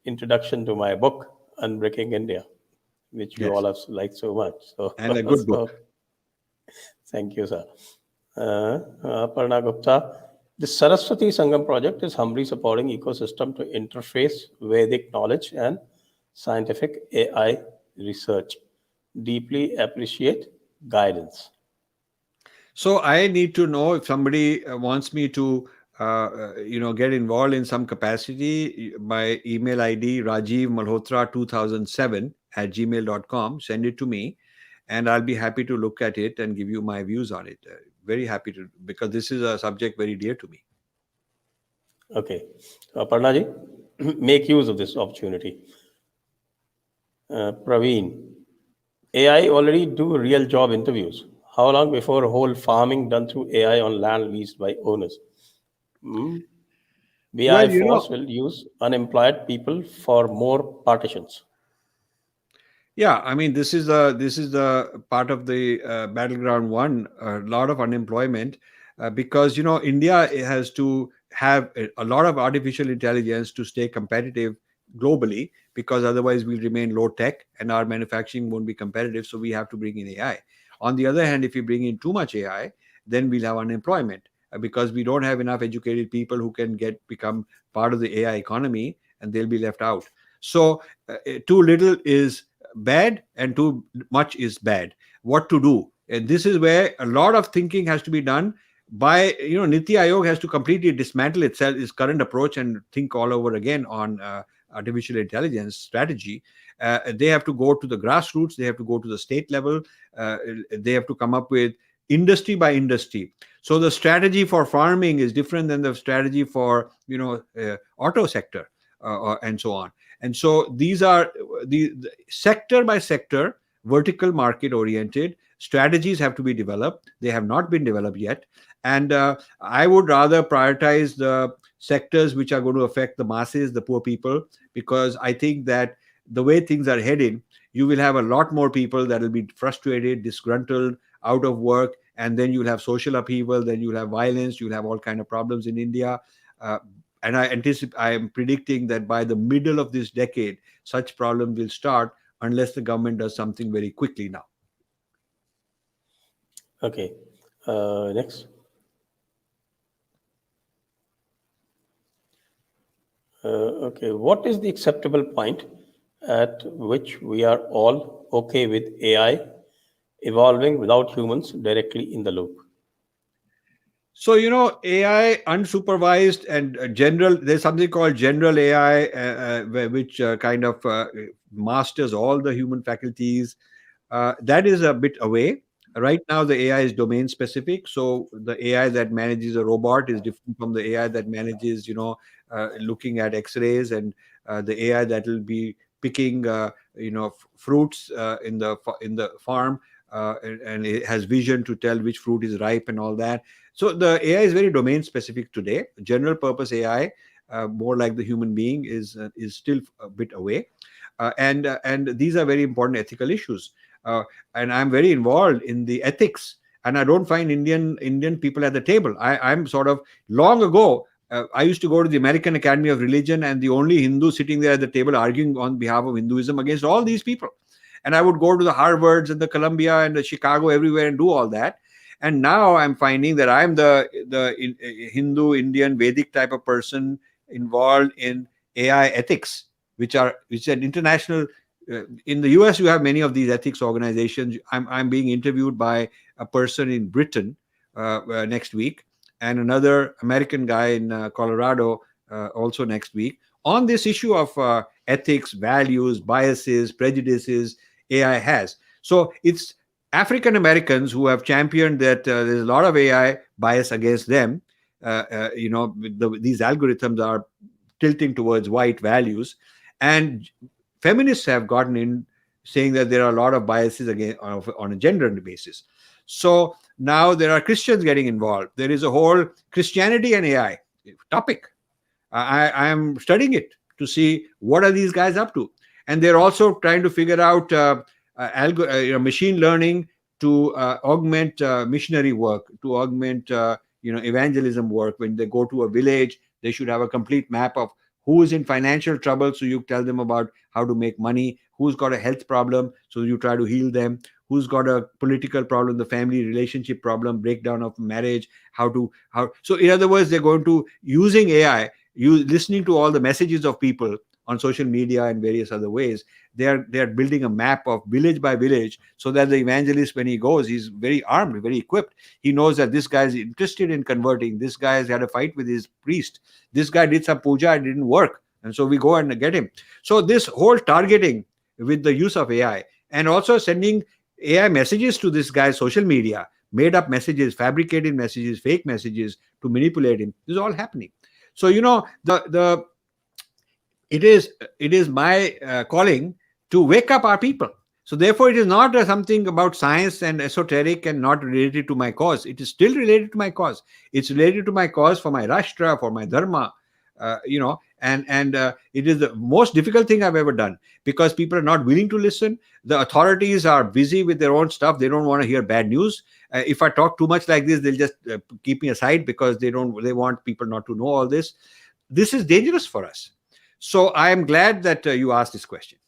introduction to my book, Unbreaking India, which you Yes. all have liked so much. So, And a good book. Thank you, sir. Aparna Gupta, the Saraswati Sangam project is humbly supporting ecosystem to interface Vedic knowledge and scientific AI research. Deeply appreciate guidance. So I need to know if somebody wants me to, get involved in some capacity. My email ID, Rajiv Malhotra 2007 at gmail.com. Send it to me, and I'll be happy to look at it and give you my views on it. Very happy to, because this is a subject very dear to me. Okay. Aparna ji, make use of this opportunity. Praveen, AI already do real job interviews. How long before whole farming done through AI on land leased by owners? BI Well, Force will use unemployed people for more partitions. yeah, I mean, this is the part of the battleground one. A lot of unemployment because India has to have a lot of artificial intelligence to stay competitive globally, because otherwise we'll remain low tech and our manufacturing won't be competitive. So we have to bring in AI. On the other hand, if we bring in too much AI, then we'll have unemployment because we don't have enough educated people who can become part of the AI economy, and they'll be left out. So too little is bad and too much is bad. What to do? And this is where a lot of thinking has to be done by, Niti Aayog has to completely dismantle its current approach and think all over again on artificial intelligence strategy. They have to go to the grassroots. They have to go to the state level. They have to come up with industry by industry. So the strategy for farming is different than the strategy for, auto sector and so on. And so these are the sector by sector, vertical market oriented strategies have to be developed. They have not been developed yet. And I would rather prioritize the sectors which are going to affect the masses, the poor people, because I think that the way things are heading, you will have a lot more people that will be frustrated, disgruntled, out of work, and then you'll have social upheaval, then you'll have violence, you'll have all kind of problems in India. And I am predicting that by the middle of this decade, such problems will start unless the government does something very quickly now. Okay. Next. Okay, what is the acceptable point at which we are all okay with AI evolving without humans directly in the loop? So, AI unsupervised and general, there's something called general AI, which kind of masters all the human faculties. That is a bit away. Right now, the AI is domain specific. So, the AI that manages a robot is different from the AI that manages, looking at X-rays, and the AI that will be picking, fruits in the farm, and it has vision to tell which fruit is ripe and all that. So the AI is very domain specific today. General purpose AI, more like the human being, is still a bit away, and these are very important ethical issues. And I'm very involved in the ethics, and I don't find Indian people at the table. I'm sort of long ago. I used to go to the American Academy of Religion, and the only Hindu sitting there at the table arguing on behalf of Hinduism against all these people. And I would go to the Harvards and the Columbia and the Chicago, everywhere, and do all that. And now I'm finding that I'm the Hindu, Indian, Vedic type of person involved in AI ethics, which is an international. In the US, you have many of these ethics organizations. I'm being interviewed by a person in Britain next week, and another American guy in Colorado also next week, on this issue of ethics, values, biases, prejudices AI has. So it's African Americans who have championed that there's a lot of AI bias against them. These algorithms are tilting towards white values, and feminists have gotten in saying that there are a lot of biases again on a gender basis. So now there are Christians getting involved. There is a whole Christianity and AI topic. I am studying it to see what are these guys up to, and they're also trying to figure out machine learning to augment missionary work, to augment evangelism work. When they go to a village, they should have a complete map of who is in financial trouble, so you tell them about how to make money, who's got a health problem, so you try to heal them, who's got a political problem, the family relationship problem, breakdown of marriage, so in other words, they're going to using AI, listening to all the messages of people on social media and various other ways. They're building a map of village by village, so that the evangelist, when he goes, he's very armed, very equipped. He knows that this guy is interested in converting. This guy has had a fight with his priest. This guy did some puja, it didn't work, and so we go and get him. So this whole targeting with the use of AI, and also sending AI messages to this guy's social media, made up messages, fabricated messages, fake messages to manipulate him. This is all happening. So it is my calling to wake up our people. So therefore, it is not something about science and esoteric and not related to my cause. It is still related to my cause. It's related to my cause for my Rashtra, for my Dharma, and it is the most difficult thing I've ever done, because people are not willing to listen. The authorities are busy with their own stuff. They don't want to hear bad news. If I talk too much like this, they'll just keep me aside, because they want people not to know all this. This is dangerous for us. So I am glad that you asked this question.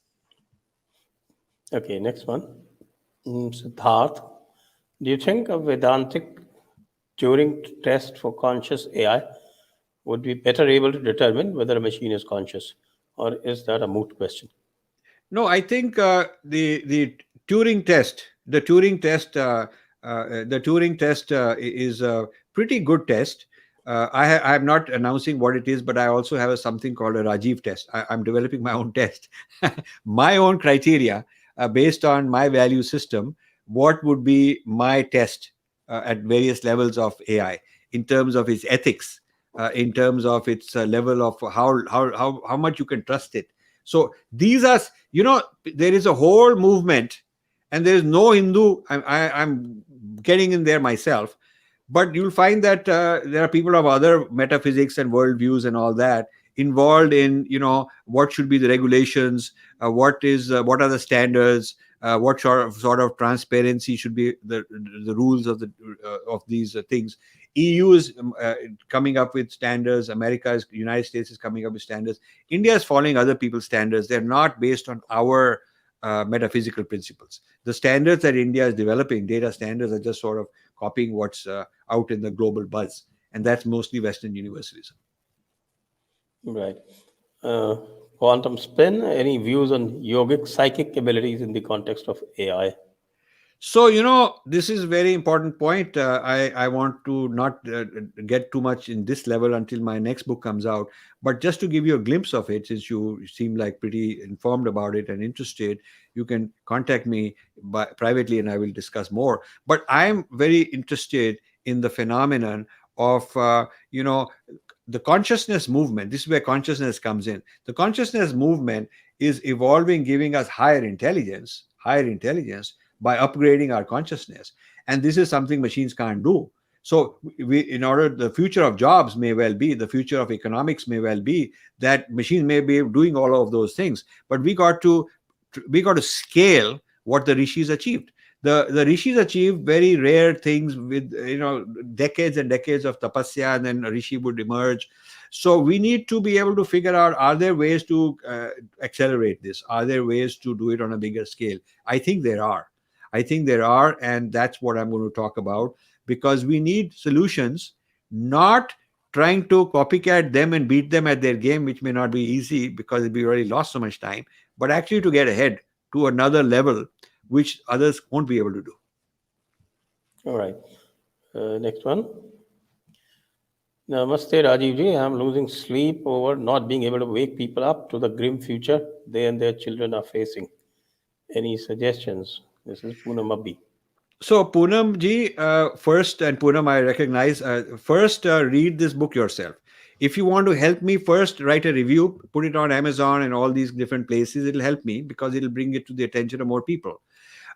Okay, next one. Siddharth, do you think a Vedantic Turing test for conscious AI would be better able to determine whether a machine is conscious, or is that a moot question? No, I think the Turing test, is a pretty good test. I'm not announcing what it is, but I also have something called a Rajiv test. I'm developing my own test, my own criteria based on my value system. What would be my test at various levels of AI in terms of its ethics, in terms of its level of how much you can trust it. So these are, there is a whole movement, and there is no Hindu. I'm getting in there myself. But you'll find that there are people of other metaphysics and worldviews and all that involved in, what should be the regulations, what are the standards, what sort of transparency should be the rules of these things. EU is coming up with standards. United States is coming up with standards. India is following other people's standards. They're not based on our metaphysical principles. The standards that India is developing, data standards, are just sort of copying what's out in the global buzz, and that's mostly Western universalism. Right. Uh, Quantum spin, any views on yogic psychic abilities in the context of AI? So, this is very important point. I want to not get too much in this level until my next book comes out. But just to give you a glimpse of it, since you seem like pretty informed about it and interested, you can contact me privately and I will discuss more. But I am very interested in the phenomenon of, the consciousness movement. This is where consciousness comes in. The consciousness movement is evolving, giving us higher intelligence by upgrading our consciousness. And this is something machines can't do. So the future of jobs may well be, the future of economics may well be that machines may be doing all of those things. But we got to scale what the rishis achieved. The rishis achieved very rare things with decades and decades of tapasya, and then a rishi would emerge. So we need to be able to figure out, are there ways to accelerate this? Are there ways to do it on a bigger scale? I think there are. And that's what I'm going to talk about, because we need solutions, not trying to copycat them and beat them at their game, which may not be easy because we already lost so much time, but actually to get ahead to another level, which others won't be able to do. All right. Next one. Namaste, Rajiv ji. I'm losing sleep over not being able to wake people up to the grim future they and their children are facing. Any suggestions? This is Poonam Abhi. So Poonam ji, first, and Poonam, I recognize, first read this book yourself. If you want to help me, first write a review, put it on Amazon and all these different places. It'll help me because it'll bring it to the attention of more people.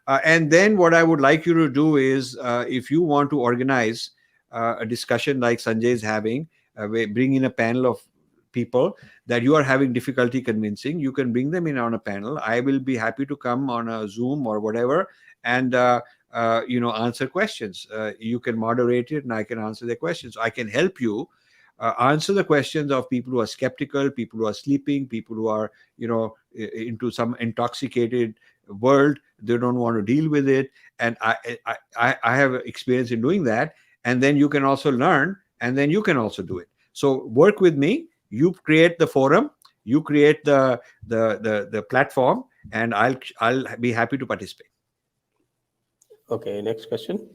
And then what I would like you to do is, if you want to organize a discussion like Sanjay is having, bring in a panel of people that you are having difficulty convincing, you can bring them in on a panel. I will be happy to come on a Zoom or whatever and answer questions. You can moderate it and I can answer their questions. I can help you answer the questions of people who are skeptical, people who are sleeping, people who are into some intoxicated world. They don't want to deal with it, and I have experience in doing that. And then you can also learn, and then you can also do it. So work with me. You create the forum, you create the platform, and I'll be happy to participate. Okay, next question.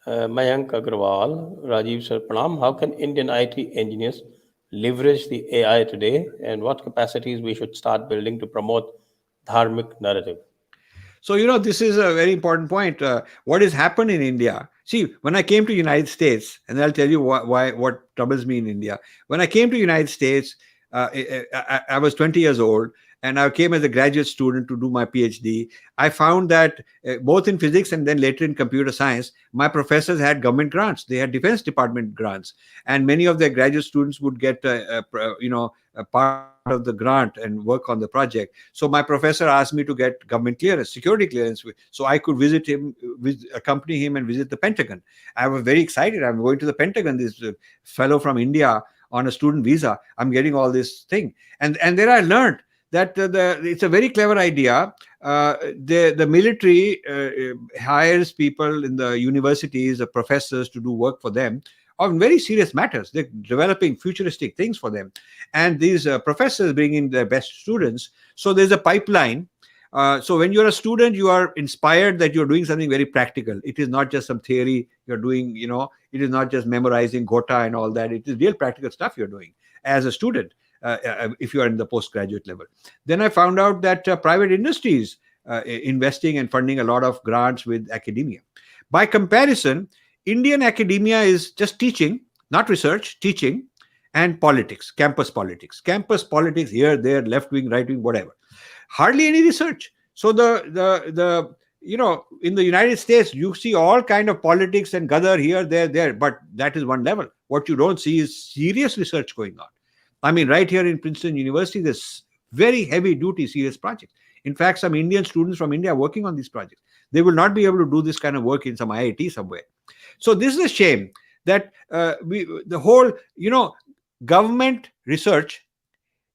Mayank Agrawal, Rajiv sir, Pranam. How can Indian IT engineers leverage the AI today, and what capacities we should start building to promote dharmic narrative? So, this is a very important point. What has happened in India? See, when I came to United States, and I'll tell you what troubles me in India. When I came to United States, I was 20 years old, and I came as a graduate student to do my PhD. I found that both in physics and then later in computer science, my professors had government grants. They had Defense Department grants, and many of their graduate students would get a part of the grant and work on the project. So my professor asked me to get government clearance, security clearance, so I could accompany him and visit the Pentagon. I was very excited. I'm going to the Pentagon. This fellow from India on a student visa. I'm getting all this thing, and there I learned that it's a very clever idea. The military hires people in the universities, the professors, to do work for them on very serious matters. They're developing futuristic things for them. And these professors bring in their best students. So there's a pipeline. So when you're a student, you are inspired that you're doing something very practical. It is not just some theory you're doing, it is not just memorizing Gotha and all that. It is real practical stuff you're doing as a student, if you are in the postgraduate level. Then I found out that private industries investing and funding a lot of grants with academia. By comparison, Indian academia is just teaching, not research, teaching, and politics, campus politics. Campus politics here, there, left wing, right wing, whatever. Hardly any research. So in the United States, you see all kind of politics and gather here, there, but that is one level. What you don't see is serious research going on. I mean, right here in Princeton University, there's very heavy duty serious projects. In fact, some Indian students from India are working on these projects. They will not be able to do this kind of work in some IIT somewhere. So this is a shame that the whole, government research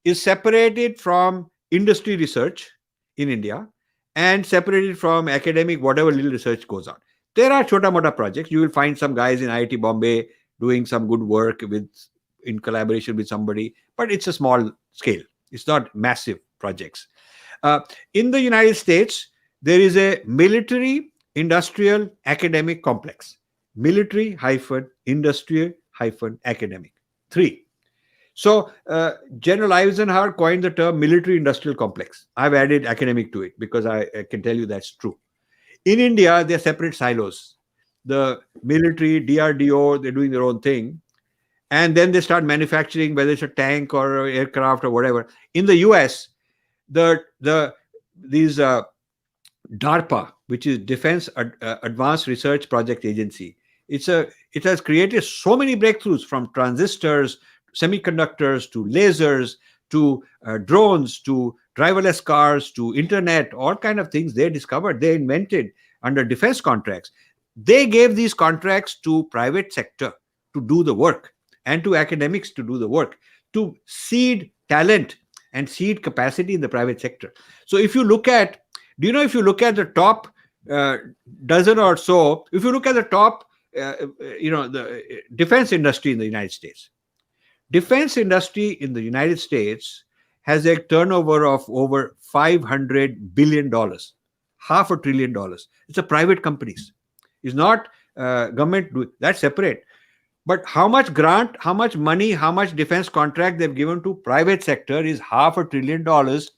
is separated from industry research in India and separated from academic, whatever little research goes on. There are chota-mota projects. You will find some guys in IIT Bombay doing some good work in collaboration with somebody, but it's a small scale. It's not massive projects. In the United States, there is a military industrial academic complex. Military hyphen industrial hyphen academic. 3. So General Eisenhower coined the term military industrial complex. I've added academic to it because I can tell you that's true. In India, they're separate silos. The military, DRDO, they're doing their own thing. And then they start manufacturing, whether it's a tank or aircraft or whatever. In the US, these DARPA, which is Defense Advanced Research Project Agency, it has created so many breakthroughs, from transistors, semiconductors, to lasers, to drones, to driverless cars, to internet, all kind of things they discovered, they invented under defense contracts. They gave these contracts to private sector to do the work, and to academics to do the work, to seed talent and seed capacity in the private sector. So if you look at, if you look at the top dozen or so, if you look at the top, the defense industry in the United States, defense industry in the United States has a turnover of over $500 billion, $500 billion. It's a private companies. It's not government. That's separate. But how much grant, how much money, how much defense contract they've given to private sector is $500 billion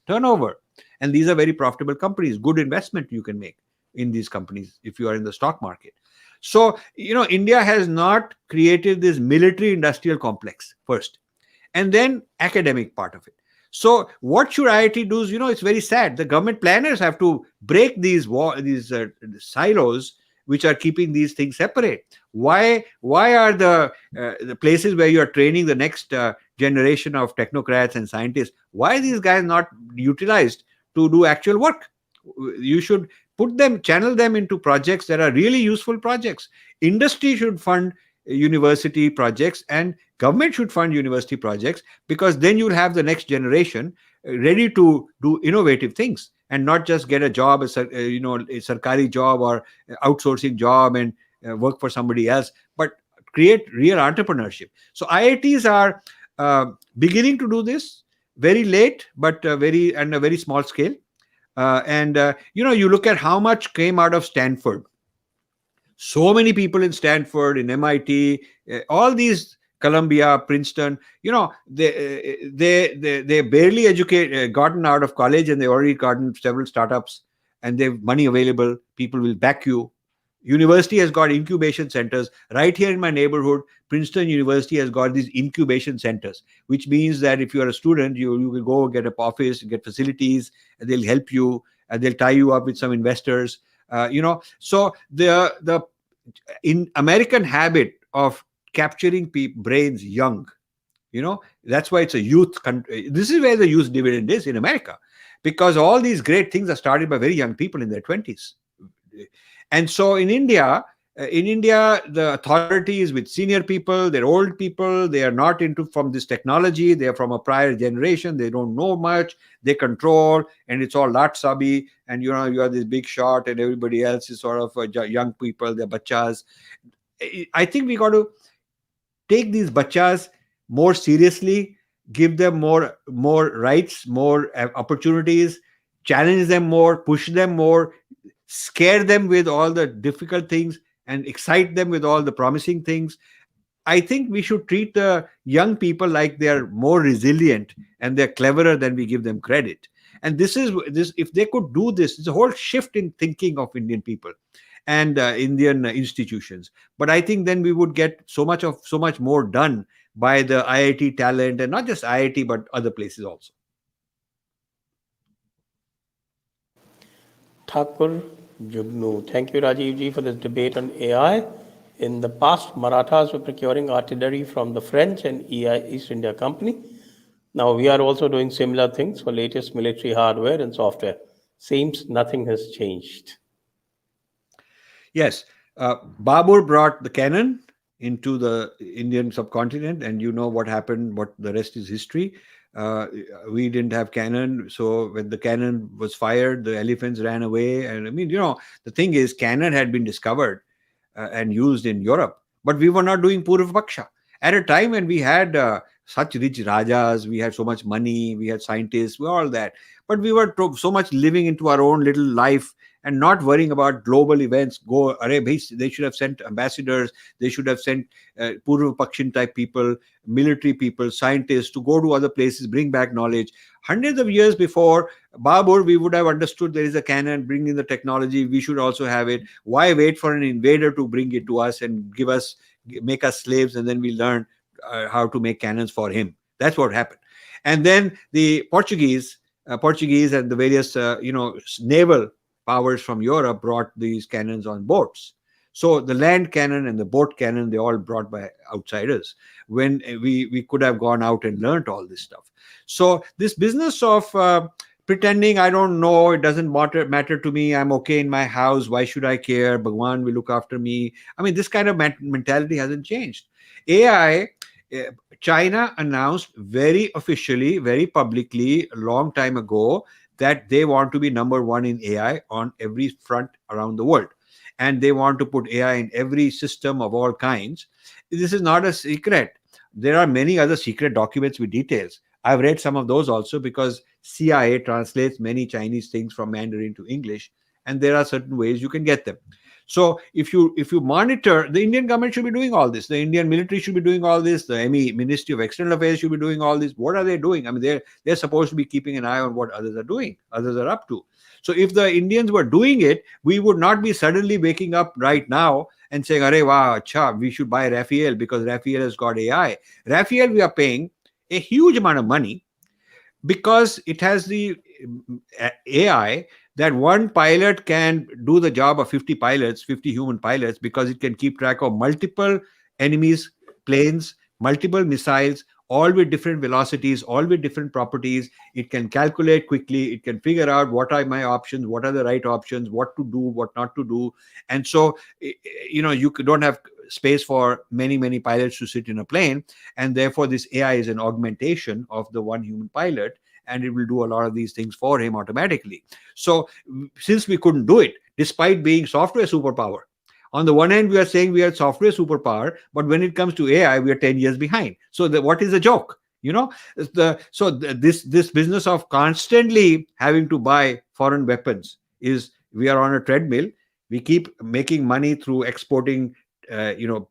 turnover. And these are very profitable companies. Good investment you can make in these companies if you are in the stock market. So, India has not created this military industrial complex first, and then academic part of it. So what should IIT do? It's very sad. The government planners have to break these silos which are keeping these things separate. Why are the places where you are training the next generation of technocrats and scientists, why are these guys not utilized to do actual work? You should channel them into projects that are really useful projects. Industry should fund university projects, and government should fund university projects, because then you'll have the next generation ready to do innovative things, and not just get a job, a sarkari job or outsourcing job and work for somebody else, but create real entrepreneurship. So IITs are beginning to do this very late, but a very small scale. You look at how much came out of Stanford. So many people in Stanford, in MIT, all these, Columbia, Princeton, they barely gotten out of college, and they already gotten several startups, and they have money available. People will back you. University has got incubation centers. Right here in my neighborhood, Princeton University has got these incubation centers, which means that if you are a student, you will go get an office, get facilities, and they'll help you, and they'll tie you up with some investors. So the in American habit of capturing brains young, that's why it's a youth country. This is where the youth dividend is in America, because all these great things are started by very young people in their 20s. And so in India, the authority is with senior people. They're old people. They are not from this technology. They are from a prior generation. They don't know much. They control, and it's all lat sabi. And you are this big shot, and everybody else is sort of young people. They're bachas. I think we got to take these bachas more seriously, give them more rights, more opportunities, challenge them more, push them more, scare them with all the difficult things, and excite them with all the promising things. I think we should treat the young people like they're more resilient and they're cleverer than we give them credit. And this if they could do this, it's a whole shift in thinking of Indian people and Indian institutions. But I think then we would get so much more done by the IIT talent, and not just IIT, but other places also. Thakur Jugnu. Thank you, Rajiv ji, for this debate on AI. In the past, Marathas were procuring artillery from the French and East India Company. Now we are also doing similar things for latest military hardware and software. Seems nothing has changed. Yes. Babur brought the cannon into the Indian subcontinent, and you know what happened, what the rest is history. We didn't have cannon, so when the cannon was fired, the elephants ran away. And I mean, the thing is, cannon had been discovered and used in Europe, but we were not doing Purva Paksha. At a time when we had such rich rajas, we had so much money, we had scientists, we all that. But we were so much living into our own little life and not worrying about global events. They should have sent ambassadors, they should have sent Purva Pakshin type people, military people, scientists to go to other places, bring back knowledge. Hundreds of years before Babur, we would have understood there is a cannon, bring in the technology, we should also have it. Why wait for an invader to bring it to us and make us slaves, and then we learn how to make cannons for him? That's what happened. And then the Portuguese and the various naval powers from Europe brought these cannons on boats. So the land cannon and the boat cannon, they all brought by outsiders, when we could have gone out and learned all this stuff. So this business of pretending I don't know, it doesn't matter to me, I'm okay in my house, why should I care, Bhagwan will look after me. I mean, this kind of mentality hasn't changed. AI, China announced very officially, very publicly a long time ago that they want to be number one in AI on every front around the world. And they want to put AI in every system of all kinds. This is not a secret. There are many other secret documents with details. I've read some of those also, because CIA translates many Chinese things from Mandarin to English, and there are certain ways you can get them. So if you monitor, the Indian government should be doing all this. The Indian military should be doing all this. The ME, Ministry of External Affairs, should be doing all this. What are they doing? I mean, they're supposed to be keeping an eye on what others are doing, others are up to. So if the Indians were doing it, we would not be suddenly waking up right now and saying, "Arey wow, acha, we should buy Raphael because Raphael has got AI." Raphael, we are paying a huge amount of money because it has the AI that one pilot can do the job of 50 pilots, 50 human pilots, because it can keep track of multiple enemies, planes, multiple missiles, all with different velocities, all with different properties. It can calculate quickly. It can figure out what are my options, what are the right options, what to do, what not to do. And so, you don't have space for many pilots to sit in a plane. And therefore, this AI is an augmentation of the one human pilot, and it will do a lot of these things for him automatically. So since we couldn't do it, despite being software superpower, on the one hand, we are saying we are software superpower, but when it comes to AI, we are 10 years behind. So what is the joke? This business of constantly having to buy foreign weapons is, we are on a treadmill. We keep making money through exporting,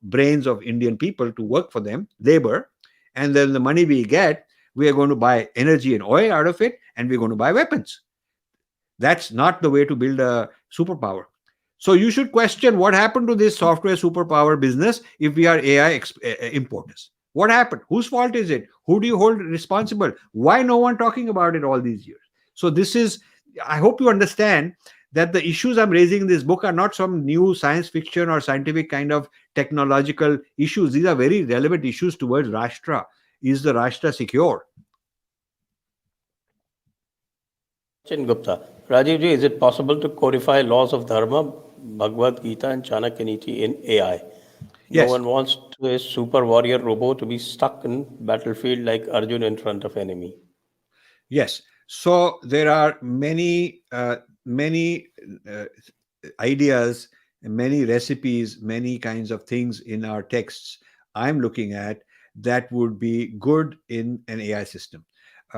brains of Indian people to work for them, labor, and then the money we get, we are going to buy energy and oil out of it, and we're going to buy weapons. That's not the way to build a superpower. So you should question what happened to this software superpower business if we are AI importers. What happened? Whose fault is it? Who do you hold responsible? Why no one talking about it all these years? So I hope you understand that the issues I'm raising in this book are not some new science fiction or scientific kind of technological issues. These are very relevant issues towards Rashtra. Is the Rashtra secure? Chin Gupta. Rajiv ji, is it possible to codify laws of Dharma, Bhagavad Gita, and Chanakya Niti in AI? Yes. No one wants a super warrior robot to be stuck in battlefield like Arjun in front of enemy. Yes. So there are many ideas, many recipes, many kinds of things in our texts I'm looking at that would be good in an AI system,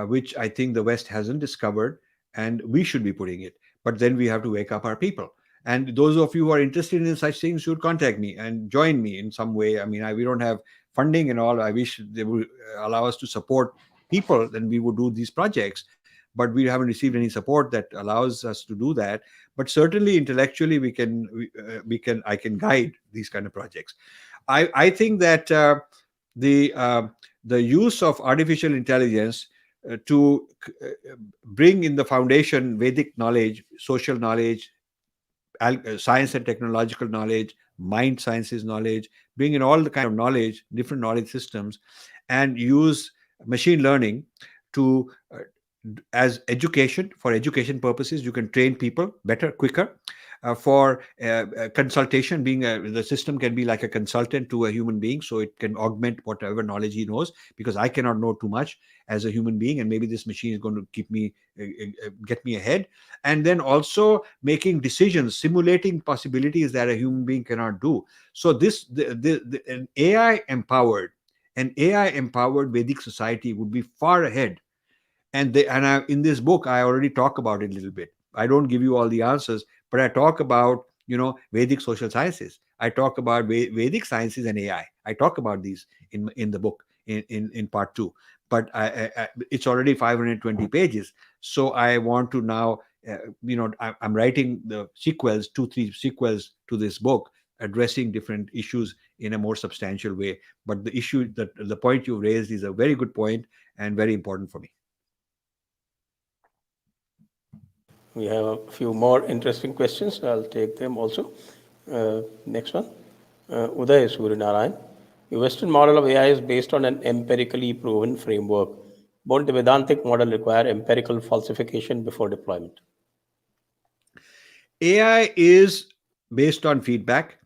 which I think the West hasn't discovered, and we should be putting it. But then we have to wake up our people. And those of you who are interested in such things should contact me and join me in some way. I mean, we don't have funding and all. I wish they would allow us to support people, then we would do these projects. But we haven't received any support that allows us to do that. But certainly intellectually, I can guide these kind of projects. I think that the use of artificial intelligence to bring in the foundation Vedic knowledge, social knowledge, science and technological knowledge, mind sciences knowledge, bring in all the kind of knowledge, different knowledge systems, and use machine learning to as education, for education purposes. You can train people better, quicker. For consultation, the system can be like a consultant to a human being, so it can augment whatever knowledge he knows, because I cannot know too much as a human being, and maybe this machine is going to get me ahead. And then also making decisions, simulating possibilities that a human being cannot do. So an AI empowered, an AI empowered Vedic society would be far ahead. And in this book I already talk about it a little bit. I don't give you all the answers, but I talk about, Vedic social sciences. I talk about Vedic sciences and AI. I talk about these in the book in part 2. But it's already 520 pages, so I want to now, I'm writing the sequels, 2 3 sequels to this book, addressing different issues in a more substantial way. But the point you raised is a very good point and very important for me. We have a few more interesting questions. I'll take them also. Next one. Uday Suryanarayan. The Western model of AI is based on an empirically proven framework. Won't the Vedantic model require empirical falsification before deployment? AI is based on feedback,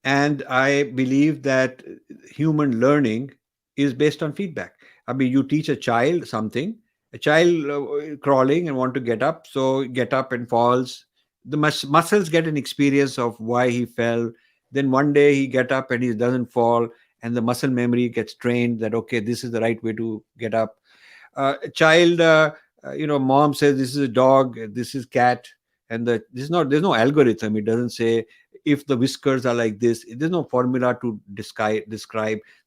and I believe that human learning is based on feedback. I mean, you teach a child something, a child crawling and want to get up, so get up and falls. The muscles get an experience of why he fell. Then one day he get up and he doesn't fall, and the muscle memory gets trained that okay, this is the right way to get up. A child, mom says this is a dog, this is cat, and there's no algorithm. It doesn't say if the whiskers are like this. There's no formula to describe.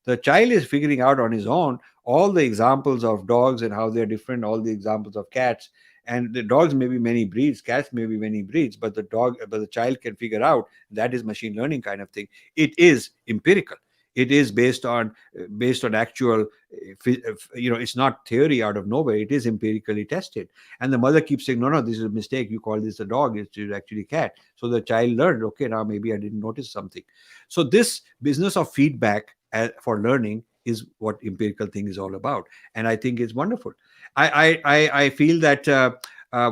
The child is figuring out on his own all the examples of dogs and how they're different, all the examples of cats. And the dogs may be many breeds, cats may be many breeds, but the child can figure out. That is machine learning kind of thing. It is empirical. It is based on actual, it's not theory out of nowhere. It is empirically tested. And the mother keeps saying, no, this is a mistake. You call this a dog. It's actually a cat. So the child learned, okay, now maybe I didn't notice something. So this business of feedback for learning is what empirical thing is all about. And I think it's wonderful. I feel that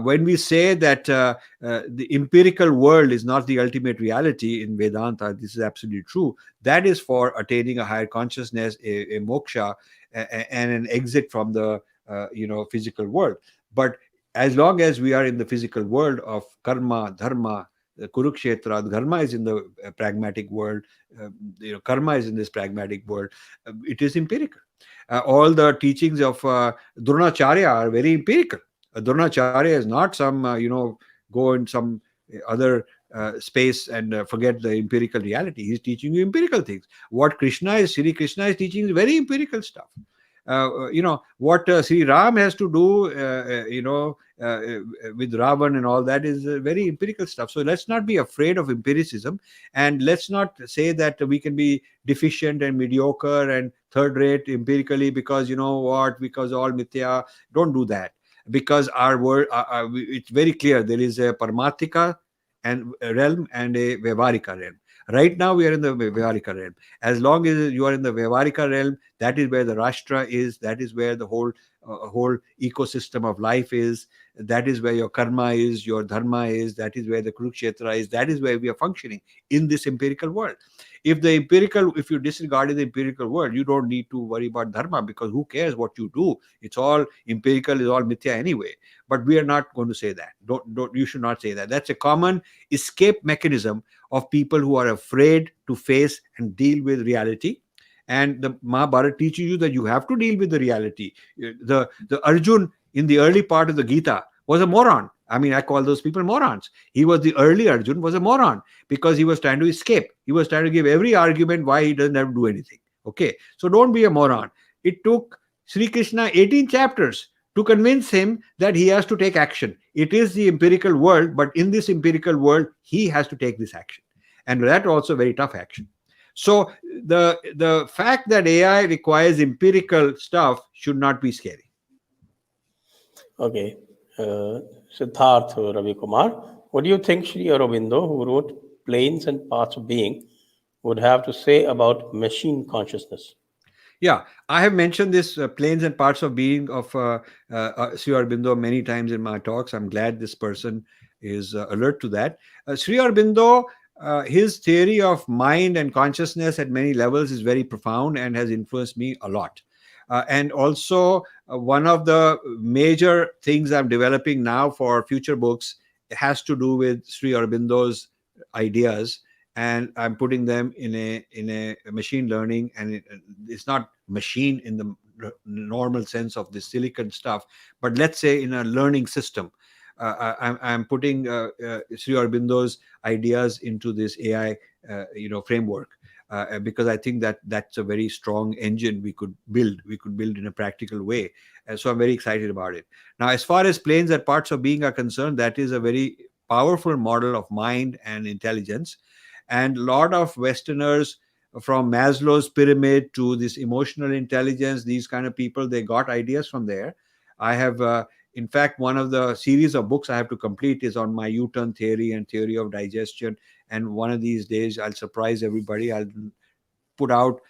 when we say that the empirical world is not the ultimate reality in Vedanta, this is absolutely true. That is for attaining a higher consciousness, a moksha, and an exit from the physical world. But as long as we are in the physical world of karma, dharma, Kurukshetra, dharma is in the pragmatic world, karma is in this pragmatic world. It is empirical. All the teachings of Dronacharya are very empirical. Dronacharya is not some, go in some other space and forget the empirical reality. He's teaching you empirical things. What Sri Krishna is teaching is very empirical stuff. What Sri Ram has to do, with Ravan and all that is very empirical stuff. So let's not be afraid of empiricism, and let's not say that we can be deficient and mediocre and third rate empirically because because all mithya. Don't do that, because our word, it's very clear. There is a Paramatika and a realm and a Vyavarika realm. Right now we are in the Vyavarika realm. As long as you are in the Vyavarika realm, that is where the Rashtra is. That is where the whole ecosystem of life is. That is where your karma is, your dharma is. That is where the Kurukshetra is. That is where we are functioning in this empirical world. If you disregard the empirical world, you don't need to worry about dharma, because who cares what you do? It's all empirical, it's all mithya anyway. But we are not going to say that. You should not say that. That's a common escape mechanism of people who are afraid to face and deal with reality. And the Mahabharata teaches you that you have to deal with the reality. The Arjun in the early part of the Gita was a moron. I mean, I call those people morons. He was the early Arjun, was a moron because he was trying to escape. He was trying to give every argument why he doesn't have to do anything. Okay, so don't be a moron. It took Sri Krishna 18 chapters to convince him that he has to take action. It is the empirical world, but in this empirical world, he has to take this action. And that also very tough action. So the fact that AI requires empirical stuff should not be scary. Okay. Siddharth Ravi Kumar, what do you think Sri Aurobindo, who wrote Planes and Parts of Being, would have to say about machine consciousness? Yeah, I have mentioned this Planes and Parts of Being of Sri Aurobindo many times in my talks. I'm glad this person is alert to that. Sri Aurobindo, his theory of mind and consciousness at many levels is very profound and has influenced me a lot. And also, one of the major things I'm developing now for future books has to do with Sri Aurobindo's ideas and I'm putting them in a machine learning, and it's not machine in the normal sense of the silicon stuff, but let's say in a learning system. I'm putting Sri Aurobindo's ideas into this AI, framework, because I think that that's a very strong engine we could build. We could build in a practical way, and so I'm very excited about it. Now, as far as planes and parts of being are concerned, that is a very powerful model of mind and intelligence, and a lot of Westerners, from Maslow's pyramid to this emotional intelligence, these kind of people, they got ideas from there. I have, in fact, one of the series of books I have to complete is on my U-turn theory and theory of digestion. And one of these days, I'll surprise everybody. I'll put out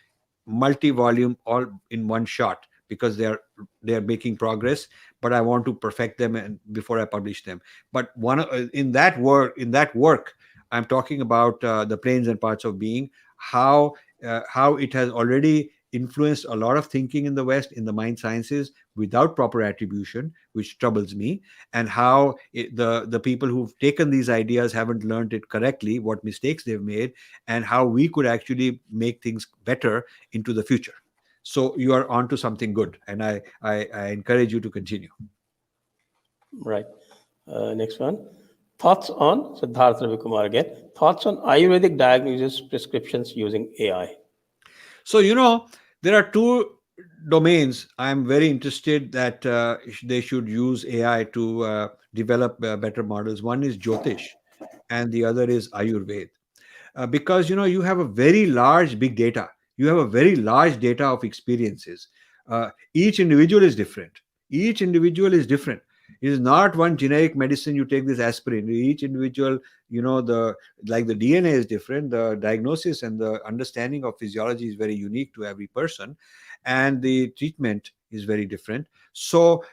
multi-volume all in one shot, because they're making progress, but I want to perfect them and before I publish them. But one in that work I'm talking about the planes and parts of being, how it has already influenced a lot of thinking in the West, in the mind sciences, without proper attribution, which troubles me, and how the people who've taken these ideas haven't learned it correctly, what mistakes they've made, and how we could actually make things better into the future. So you are onto something good, and I encourage you to continue. Right. Next one. Thoughts on Siddharth Ravikumar again. Thoughts on Ayurvedic diagnosis prescriptions using AI. So, there are two domains I'm very interested that they should use AI to develop better models. One is Jyotish, and the other is Ayurveda. Because you have a very large big data. You have a very large data of experiences. Each individual is different. Each individual is different. It is not one generic medicine. You take this aspirin. Each individual, the like the DNA is different. The diagnosis and the understanding of physiology is very unique to every person, and the treatment is very different. So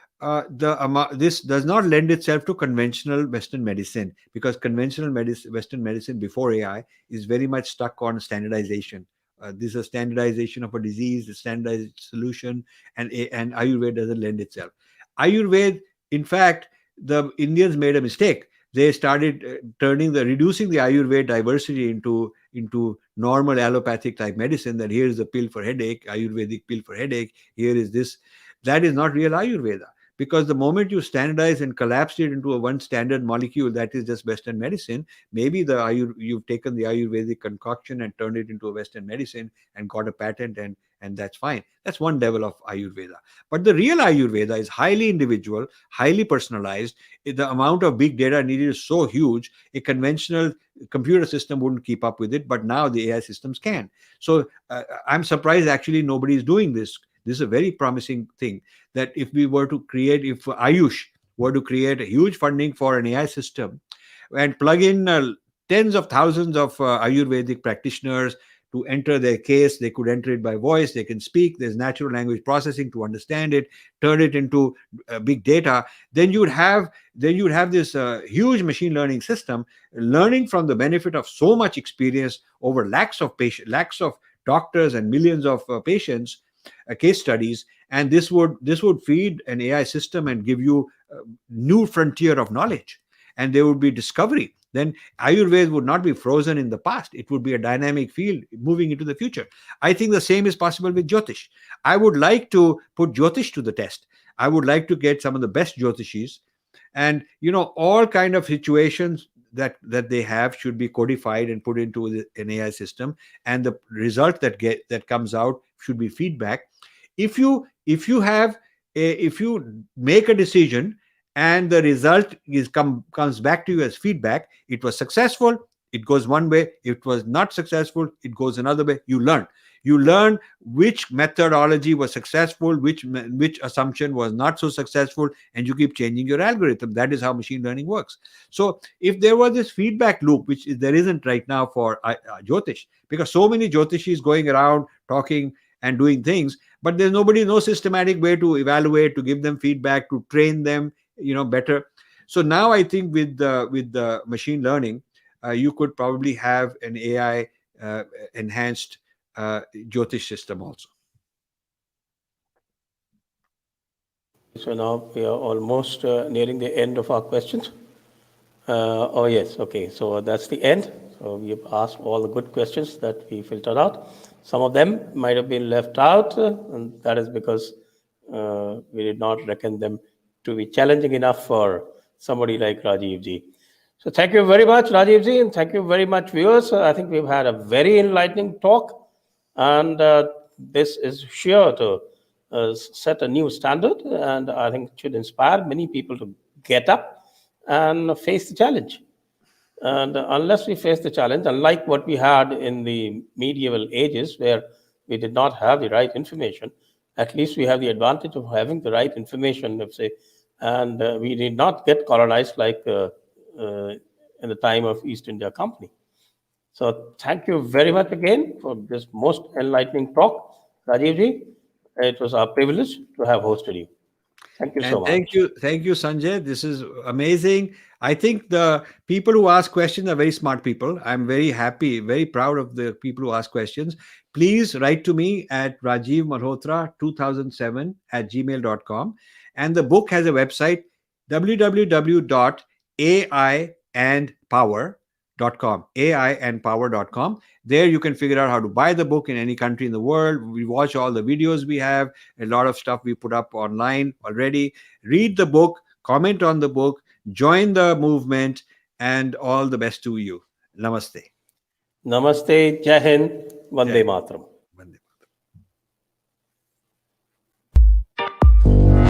this does not lend itself to conventional Western medicine, because conventional Western medicine before AI is very much stuck on standardization. This is a standardization of a disease, a standardized solution, and Ayurveda doesn't lend itself. Ayurveda, in fact, the Indians made a mistake. They started reducing the Ayurveda diversity into normal allopathic type medicine. That here is a pill for headache, Ayurvedic pill for headache. Here is this. That is not real Ayurveda, because the moment you standardize and collapse it into a one standard molecule, that is just Western medicine. Maybe you've taken the Ayurvedic concoction and turned it into a Western medicine and got a patent, and that's fine. That's one level of Ayurveda. But the real Ayurveda is highly individual, highly personalized. The amount of big data needed is so huge, a conventional computer system wouldn't keep up with it, but now the AI systems can. So I'm surprised actually nobody is doing this. This is a very promising thing, that if Ayush were to create a huge funding for an AI system and plug in tens of thousands of Ayurvedic practitioners to enter their case, they could enter it by voice, they can speak, there's natural language processing to understand it, turn it into big data, then you would have this huge machine learning system learning from the benefit of so much experience over lakhs of doctors and millions of patients, case studies, and this would feed an AI system and give you a new frontier of knowledge, and there would be discovery. Then Ayurveda would not be frozen in the past. It would be a dynamic field moving into the future. I think the same is possible with Jyotish. I would like to put Jyotish to the test. I would like to get some of the best Jyotishis, and all kind of situations that they have should be codified and put into an AI system, and the result that comes out should be feedback. If you make a decision and the result comes back to you as feedback, it was successful, it goes one way. It was not successful, it goes another way. You learn which methodology was successful, which assumption was not so successful, and you keep changing your algorithm. That is how machine learning works. So if there was this feedback loop, which there isn't right now for Jyotish, because so many Jyotishis going around talking and doing things, but there's no systematic way to evaluate, to give them feedback, to train them better. So now I think with the machine learning, you could probably have an AI enhanced Jyotish system also. So now we are almost nearing the end of our questions. Oh yes, okay. So that's the end. So we have asked all the good questions that we filtered out. Some of them might have been left out, and that is because we did not reckon them to be challenging enough for somebody like Rajiv ji. So thank you very much, Rajiv ji, and thank you very much, viewers. I think we've had a very enlightening talk, and this is sure to set a new standard, and I think it should inspire many people to get up and face the challenge. And unless we face the challenge, unlike what we had in the medieval ages, where we did not have the right information, at least we have the advantage of having the right information, let's say, and we did not get colonized like in the time of East India Company. So thank you very much again for this most enlightening talk, Rajiv ji. It was our privilege to have hosted you. Thank you so And much. thank you, Sanjay. This is amazing. I think the people who ask questions are very smart people. I'm very happy, very proud of the people who ask questions. Please write to me at Rajiv Malhotra 2007 at gmail.com. And the book has a website, www.aiandpower.com. aiandpower.com. There you can figure out how to buy the book in any country in the world. We watch all the videos we have, a lot of stuff we put up online already. Read the book, comment on the book, join the movement, and all the best to you. Namaste. Namaste, Jai Hind, Vande Jai. Mataram.